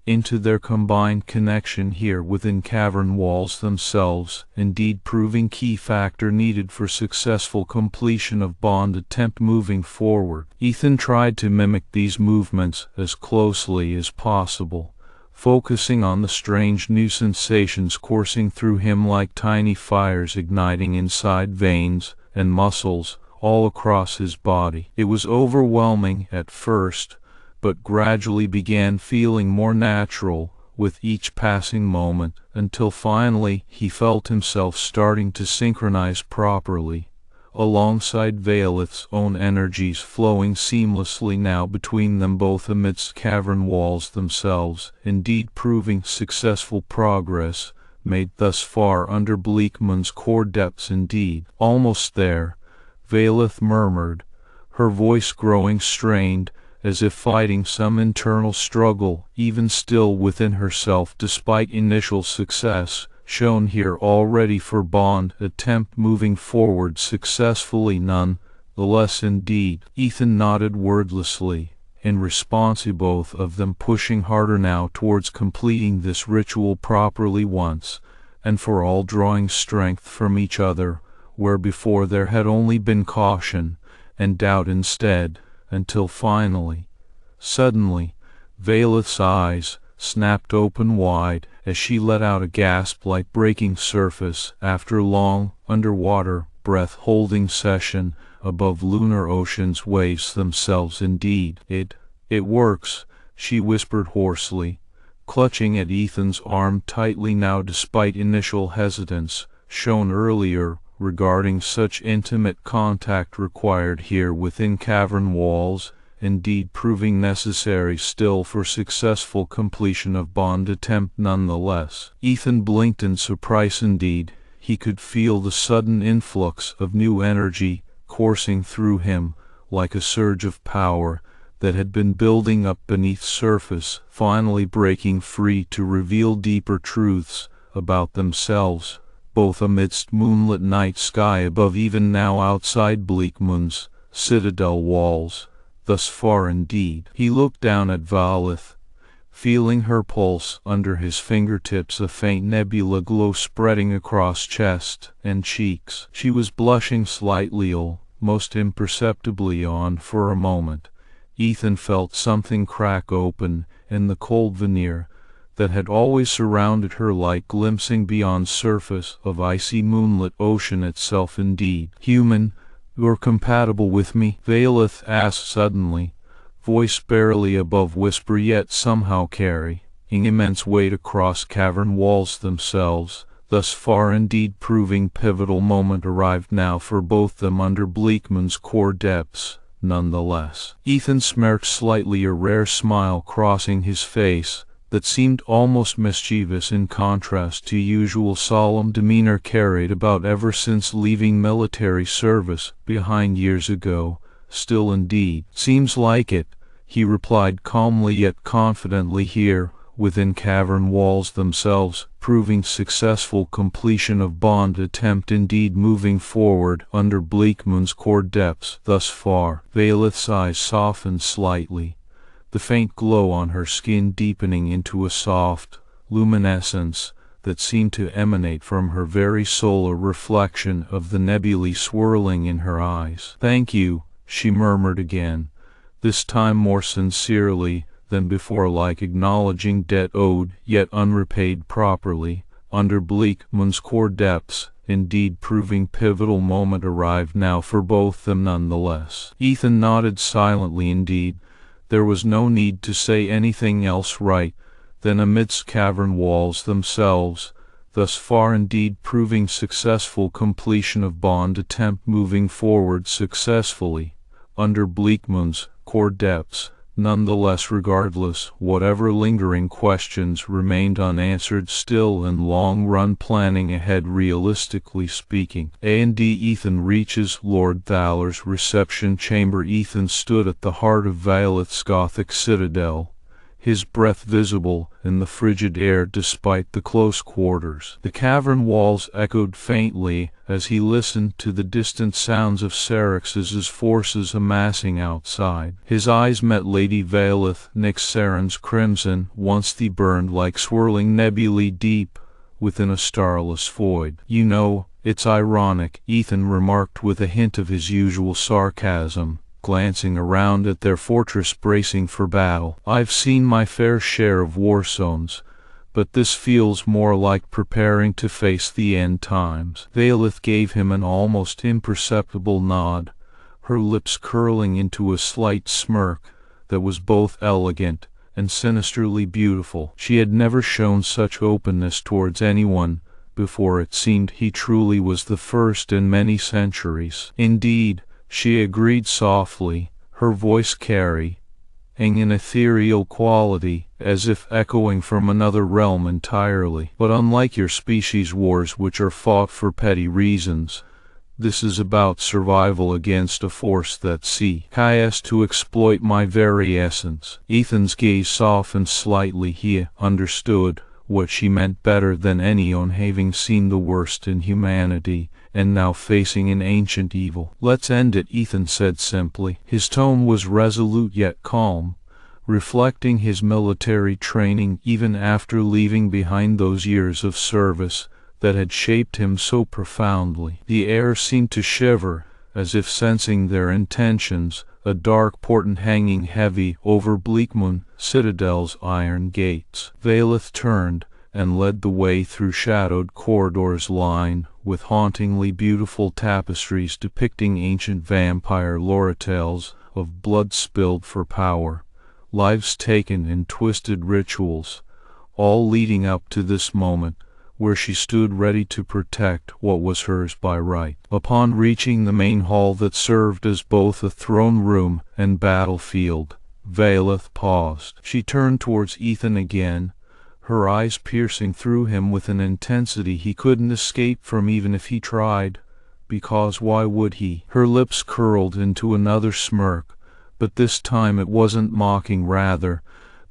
into their combined connection here within cavern walls themselves, indeed proving key factor needed for successful completion of bond attempt moving forward. Ethan tried to mimic these movements as closely as possible, focusing on the strange new sensations coursing through him like tiny fires igniting inside veins and muscles all across his body. It was overwhelming at first, but gradually began feeling more natural with each passing moment, until finally he felt himself starting to synchronize properly, alongside Valeth's own energies flowing seamlessly now between them both amidst cavern walls themselves, indeed proving successful progress made thus far under Bleakman's core depths indeed. Almost there, Valeth murmured, her voice growing strained, as if fighting some internal struggle even still within herself despite initial success shown here already for bond attempt moving forward successfully none the less indeed. Ethan nodded wordlessly, in response to both of them pushing harder now towards completing this ritual properly once and for all, drawing strength from each other where before there had only been caution and doubt instead, until finally, suddenly, Valeth's eyes snapped open wide as she let out a gasp like breaking surface after long underwater breath-holding session above lunar ocean's waves themselves indeed. It works, she whispered hoarsely, clutching at Ethan's arm tightly now despite initial hesitance shown earlier regarding such intimate contact required here within cavern walls, indeed proving necessary still for successful completion of bond attempt nonetheless. Ethan blinked in surprise indeed. He could feel the sudden influx of new energy coursing through him like a surge of power that had been building up beneath surface, finally breaking free to reveal deeper truths about themselves, both amidst moonlit night sky above even now outside Bleakman's citadel walls. Thus far indeed. He looked down at Valeth, feeling her pulse under his fingertips, a faint nebula glow spreading across chest and cheeks. She was blushing slightly, most imperceptibly on for a moment. Ethan felt something crack open in the cold veneer that had always surrounded her, like glimpsing beyond surface of icy moonlit ocean itself indeed. Human, you're compatible with me? Valeth asked suddenly, voice barely above whisper yet somehow carrying immense weight across cavern walls themselves. Thus far indeed proving pivotal moment arrived now for both them under Bleakman's core depths, nonetheless. Ethan smirked slightly, a rare smile crossing his face that seemed almost mischievous in contrast to usual solemn demeanor carried about ever since leaving military service behind years ago. Still indeed. Seems like it, he replied calmly yet confidently, here within cavern walls themselves, proving successful completion of bond attempt indeed moving forward under Bleakman's core depths thus far. Valeth's eyes softened slightly, the faint glow on her skin deepening into a soft luminescence that seemed to emanate from her very soul, a reflection of the nebulae swirling in her eyes. Thank you, she murmured again, this time more sincerely than before, like acknowledging debt owed yet unrepaid properly under Bleakman's core depths, indeed proving pivotal moment arrived now for both them nonetheless. Ethan nodded silently indeed. There was no need to say anything else right then amidst cavern walls themselves, thus far indeed proving successful completion of bond attempt moving forward successfully under Bleakman's core depths. Nonetheless, regardless, whatever lingering questions remained unanswered still in long-run planning ahead realistically speaking. A&D Ethan reaches Lord Thaler's reception chamber. Ethan stood at the heart of Valeth's Gothic citadel, his breath visible in the frigid air despite the close quarters. The cavern walls echoed faintly as he listened to the distant sounds of Syrax's forces amassing outside. His eyes met Lady Vailith Nyxarin's crimson, once they burned like swirling nebulae deep within a starless void. "You know, it's ironic," Ethan remarked with a hint of his usual sarcasm, glancing around at their fortress bracing for battle. "I've seen my fair share of war zones, but this feels more like preparing to face the end times." Vailith gave him an almost imperceptible nod, her lips curling into a slight smirk that was both elegant and sinisterly beautiful. She had never shown such openness towards anyone before. It seemed he truly was the first in many centuries. "Indeed," she agreed softly, her voice carrying an ethereal quality, as if echoing from another realm entirely. "But unlike your species' wars, which are fought for petty reasons, this is about survival against a force that seeks to exploit my very essence." Ethan's gaze softened slightly. He understood what she meant better than any on having seen the worst in humanity and now facing an ancient evil. "Let's end it," Ethan said simply. His tone was resolute yet calm, reflecting his military training even after leaving behind those years of service that had shaped him so profoundly. The air seemed to shiver, as if sensing their intentions, a dark portent hanging heavy over Bleakmoon Citadel's iron gates. Vailith turned and led the way through shadowed corridors lined with hauntingly beautiful tapestries depicting ancient vampire lore tales of blood spilled for power, lives taken in twisted rituals, all leading up to this moment where she stood ready to protect what was hers by right. Upon reaching the main hall that served as both a throne room and battlefield, Vailith paused. She turned towards Ethan again, her eyes piercing through him with an intensity he couldn't escape from even if he tried, because why would he? Her lips curled into another smirk, but this time it wasn't mocking, rather,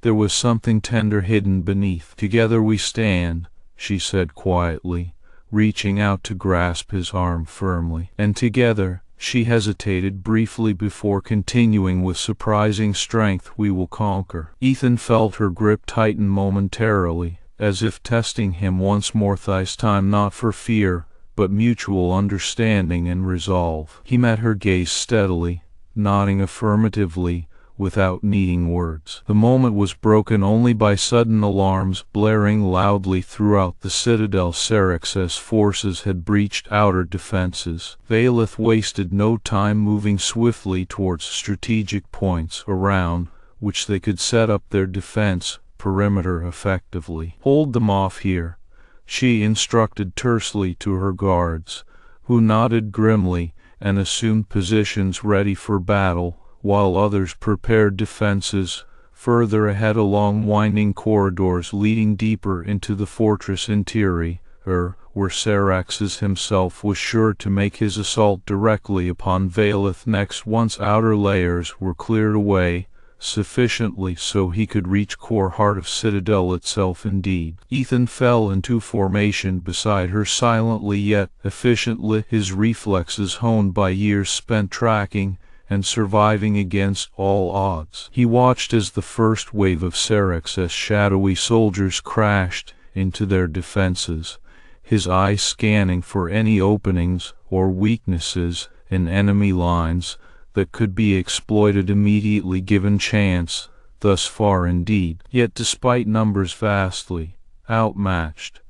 there was something tender hidden beneath. "Together we stand," she said quietly, reaching out to grasp his arm firmly. "And together," she hesitated briefly before continuing with surprising strength, "we will conquer." Ethan felt her grip tighten momentarily, as if testing him once more, this time not for fear, but mutual understanding and resolve. He met her gaze steadily, nodding affirmatively without needing words. The moment was broken only by sudden alarms blaring loudly throughout the citadel. Syrax's forces had breached outer defenses. Vailith wasted no time moving swiftly towards strategic points around which they could set up their defense perimeter effectively. "Hold them off here," she instructed tersely to her guards, who nodded grimly and assumed positions ready for battle, while others prepared defenses further ahead along winding corridors leading deeper into the fortress interior, where Syrax himself was sure to make his assault directly upon Vailith next once outer layers were cleared away sufficiently so he could reach core heart of citadel itself. Indeed, Ethan fell into formation beside her silently yet efficiently, his reflexes honed by years spent tracking and surviving against all odds. He watched as the first wave of Syrax's shadowy soldiers crashed into their defenses, his eyes scanning for any openings or weaknesses in enemy lines that could be exploited immediately given chance. Thus far indeed, yet despite numbers vastly outmatched,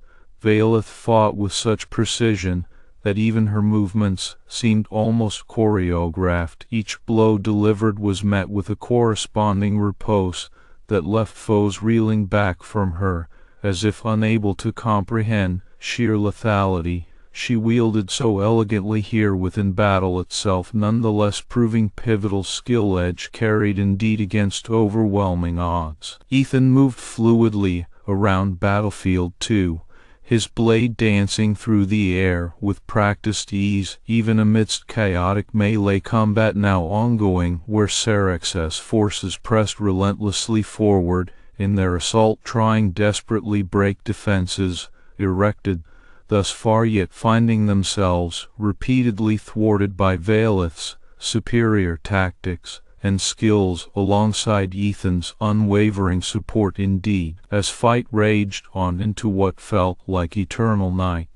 Vailith fought with such precision that even her movements seemed almost choreographed. Each blow delivered was met with a corresponding riposte that left foes reeling back from her, as if unable to comprehend sheer lethality she wielded so elegantly here within battle itself, nonetheless proving pivotal skill edge carried indeed against overwhelming odds. Ethan moved fluidly around battlefield 2, his blade dancing through the air with practiced ease, even amidst chaotic melee combat now ongoing, where Syrax's forces pressed relentlessly forward in their assault trying desperately break defenses erected thus far, yet finding themselves repeatedly thwarted by Veilith's superior tactics and skills alongside Ethan's unwavering support. Indeed, as fight raged on into what felt like eternal night,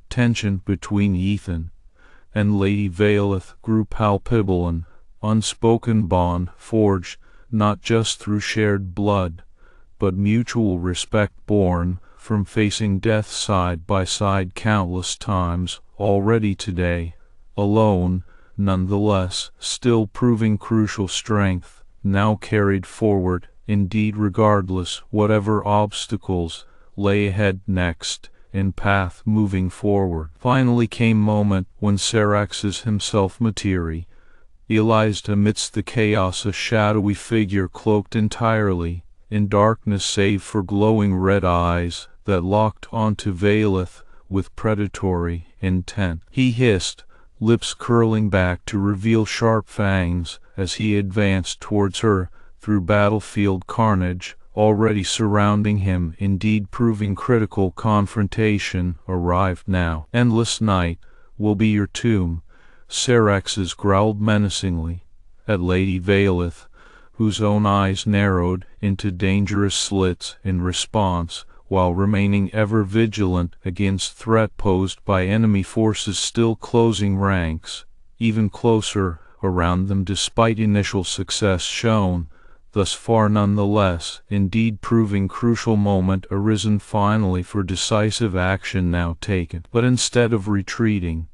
tension between Ethan and Lady Veilith grew palpable, an unspoken bond forged not just through shared blood, but mutual respect born from facing death side by side countless times already. Today, alone, nonetheless, still proving crucial strength, now carried forward, indeed regardless whatever obstacles lay ahead next in path moving forward. Finally came moment when Syraxis himself materialized amidst the chaos, a shadowy figure cloaked entirely in darkness save for glowing red eyes that locked onto Veilith with predatory intent. He hissed, lips curling back to reveal sharp fangs as he advanced towards her through battlefield carnage already surrounding him, indeed proving critical. Confrontation arrived now. Endless night will be your tomb, Syraxis growled menacingly at Lady Veilith, whose own eyes narrowed into dangerous slits in response, while remaining ever vigilant against threat posed by enemy forces still closing ranks even closer around them despite initial success shown thus far. Nonetheless, indeed proving crucial moment arisen finally for decisive action now taken. But instead of retreating,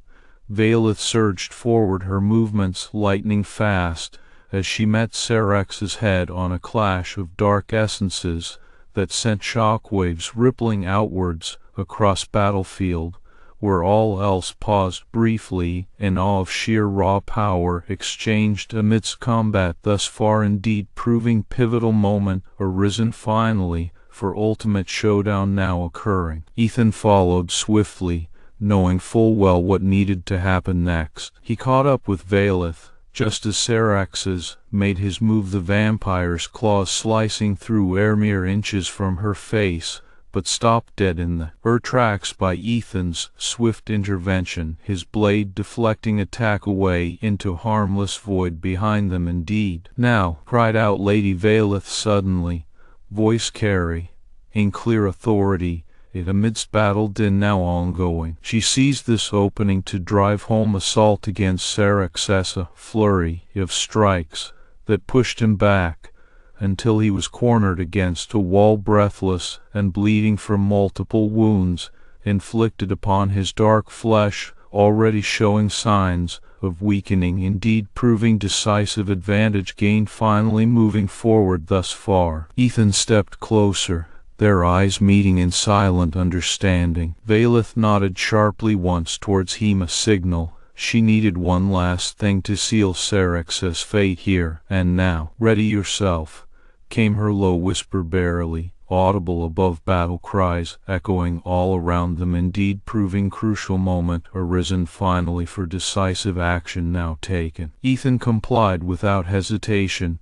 Veilith surged forward, her movements lightning fast as she met Syrax's head on, a clash of dark essences that sent shockwaves rippling outwards across battlefield, where all else paused briefly in awe of sheer raw power exchanged amidst combat thus far. Indeed proving pivotal moment arisen finally for ultimate showdown now occurring. Ethan followed swiftly, knowing full well what needed to happen next. He caught up with Veilith just as Syraxis made his move, the vampire's claws slicing through air mere inches from her face, but stopped dead in her tracks by Ethan's swift intervention, his blade deflecting attack away into harmless void behind them. Indeed, now, cried out Lady Veilith suddenly, voice carrying in clear authority amidst battle din now ongoing. She seized this opening to drive home assault against Syraxis, a flurry of strikes that pushed him back until he was cornered against a wall, breathless and bleeding from multiple wounds inflicted upon his dark flesh, already showing signs of weakening. Indeed proving decisive advantage gained finally moving forward thus far. Ethan stepped closer, their eyes meeting in silent understanding. Veilith nodded sharply once towards him, a signal she needed one last thing to seal Syraxis' fate here and now. Ready yourself, came her low whisper, barely audible above battle cries echoing all around them. Indeed proving crucial moment arisen finally for decisive action now taken. Ethan complied without hesitation,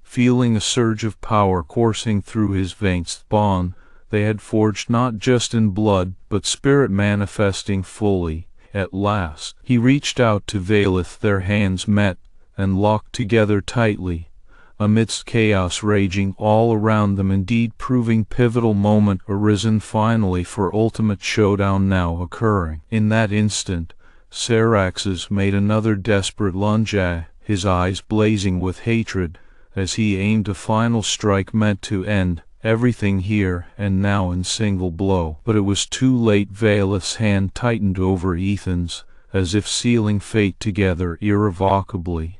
feeling a surge of power coursing through his veins, bond they had forged not just in blood but spirit manifesting fully. At last he reached out to Veilith, their hands met and locked together tightly amidst chaos raging all around them. Indeed proving pivotal moment arisen finally for ultimate showdown now occurring. In that instant, Syraxis made another desperate lunge, his eyes blazing with hatred as he aimed a final strike meant to end everything here and now in single blow. But it was too late. Veilith's hand tightened over Ethan's, as if sealing fate together irrevocably.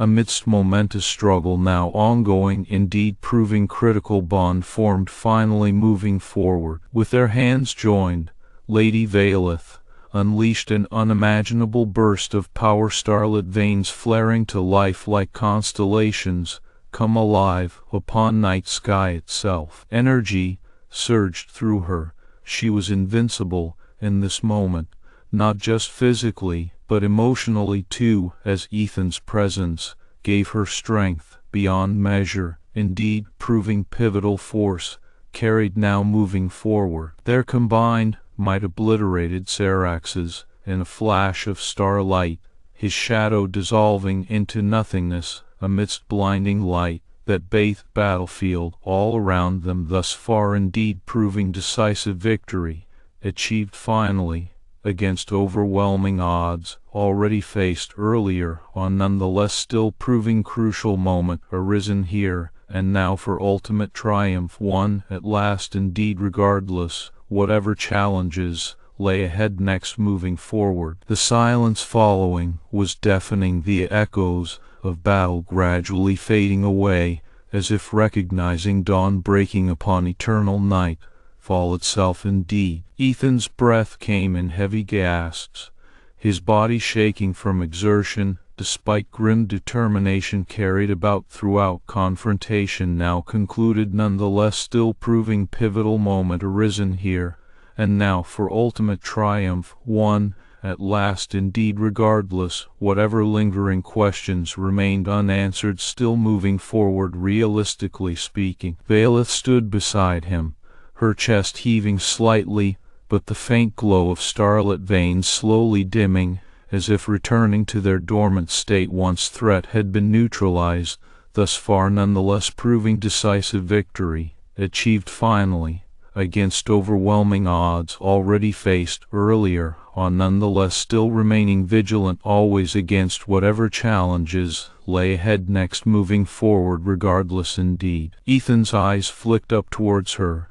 Amidst momentous struggle now ongoing, indeed proving critical bond formed finally moving forward. With their hands joined, Lady Veilith unleashed an unimaginable burst of power, starlit veins flaring to life like constellations come alive upon night sky itself. Energy surged through her. She was invincible in this moment, not just physically, but emotionally too, as Ethan's presence gave her strength beyond measure. indeed proving pivotal force, carried now moving forward. Their combined might obliterated Syrax's in a flash of starlight, his shadow dissolving into nothingness amidst blinding light that bathed battlefield all around them, thus far indeed proving decisive victory, achieved finally, against overwhelming odds already faced earlier on, nonetheless still proving crucial moment arisen here and now for ultimate triumph won at last indeed, regardless whatever challenges lay ahead next moving forward. The silence following was deafening, the echoes of battle gradually fading away, as if recognizing dawn breaking upon eternal night, fall itself indeed. Ethan's breath came in heavy gasps, his body shaking from exertion, despite grim determination carried about throughout. Confrontation now concluded, nonetheless still proving pivotal moment arisen here and now for ultimate triumph won at last indeed, regardless whatever lingering questions remained unanswered, still moving forward. Realistically speaking, Valeth stood beside him, her chest heaving slightly, but the faint glow of starlit veins slowly dimming, as if returning to their dormant state once threat had been neutralized. Thus far nonetheless proving decisive victory, achieved finally, against overwhelming odds already faced earlier on, nonetheless still remaining vigilant always against whatever challenges lay ahead next moving forward, regardless indeed. Ethan's eyes flicked up towards her.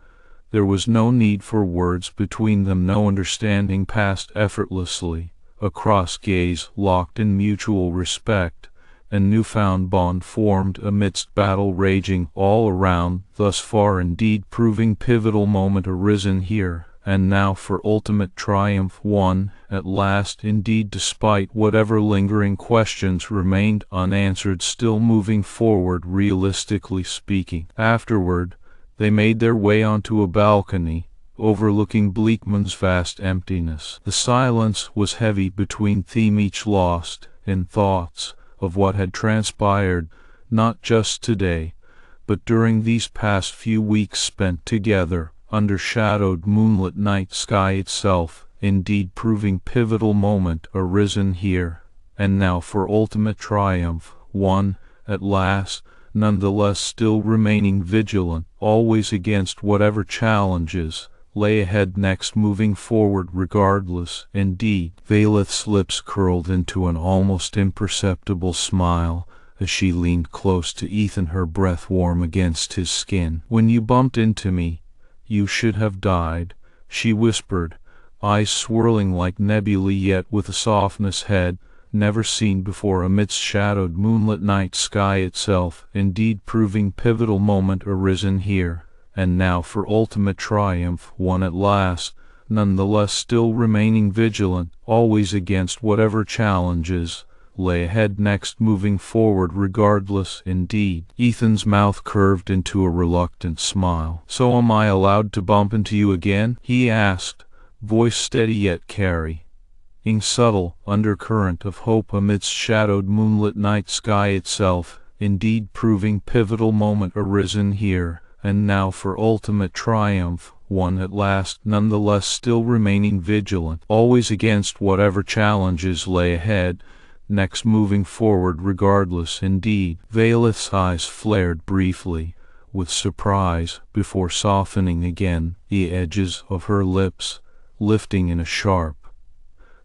There was no need for words between them, no understanding passed effortlessly across gaze locked in mutual respect, and newfound bond formed amidst battle raging all around. Thus far indeed proving pivotal moment arisen here and now for ultimate triumph won at last indeed, despite whatever lingering questions remained unanswered, still moving forward. Realistically speaking, afterward they made their way onto a balcony overlooking Bleakman's vast emptiness. The silence was heavy between them, each lost in thoughts of what had transpired, not just today, but during these past few weeks spent together under shadowed moonlit night sky itself, indeed proving pivotal moment arisen here and now for ultimate triumph won at last, nonetheless still remaining vigilant always against whatever challenges lay ahead next moving forward, regardless indeed. Valeth's lips curled into an almost imperceptible smile as she leaned close to Ethan, her breath warm against his skin. "When you bumped into me, you should have died," she whispered, eyes swirling like nebulae, yet with a softness head never seen before amidst shadowed moonlit night sky itself, indeed proving pivotal moment arisen here and now for ultimate triumph won at last, nonetheless still remaining vigilant always against whatever challenges lay ahead next moving forward, regardless indeed. Ethan's mouth curved into a reluctant smile. "So am I allowed to bump into you again?" he asked, voice steady yet carrying subtle undercurrent of hope amidst shadowed moonlit night sky itself, indeed proving pivotal moment arisen here and now for ultimate triumph won at last, nonetheless still remaining vigilant always against whatever challenges lay ahead next moving forward, regardless indeed. Valeth's eyes flared briefly with surprise before softening again, the edges of her lips lifting in a sharp,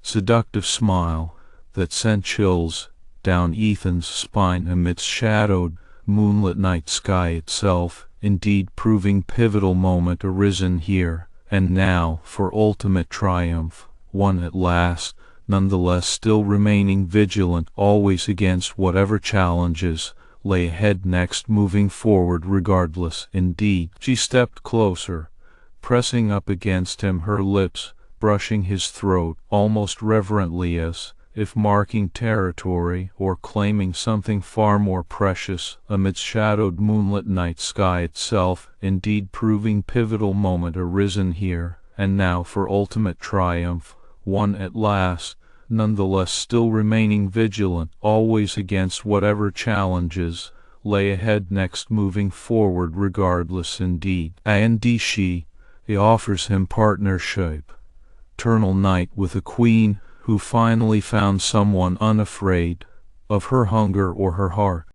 seductive smile that sent chills down Ethan's spine amidst shadowed moonlit night sky itself, indeed proving pivotal moment arisen here and now for ultimate triumph won at last, nonetheless still remaining vigilant always against whatever challenges lay ahead next moving forward, regardless indeed. She stepped closer, pressing up against him, her lips brushing his throat almost reverently, as if marking territory or claiming something far more precious amidst shadowed moonlit night sky itself, indeed proving pivotal moment arisen here and now for ultimate triumph won at last, nonetheless still remaining vigilant always against whatever challenges lay ahead next, moving forward regardless indeed. And she offers him partnership. Eternal night with a queen who finally found someone unafraid of her hunger or her heart.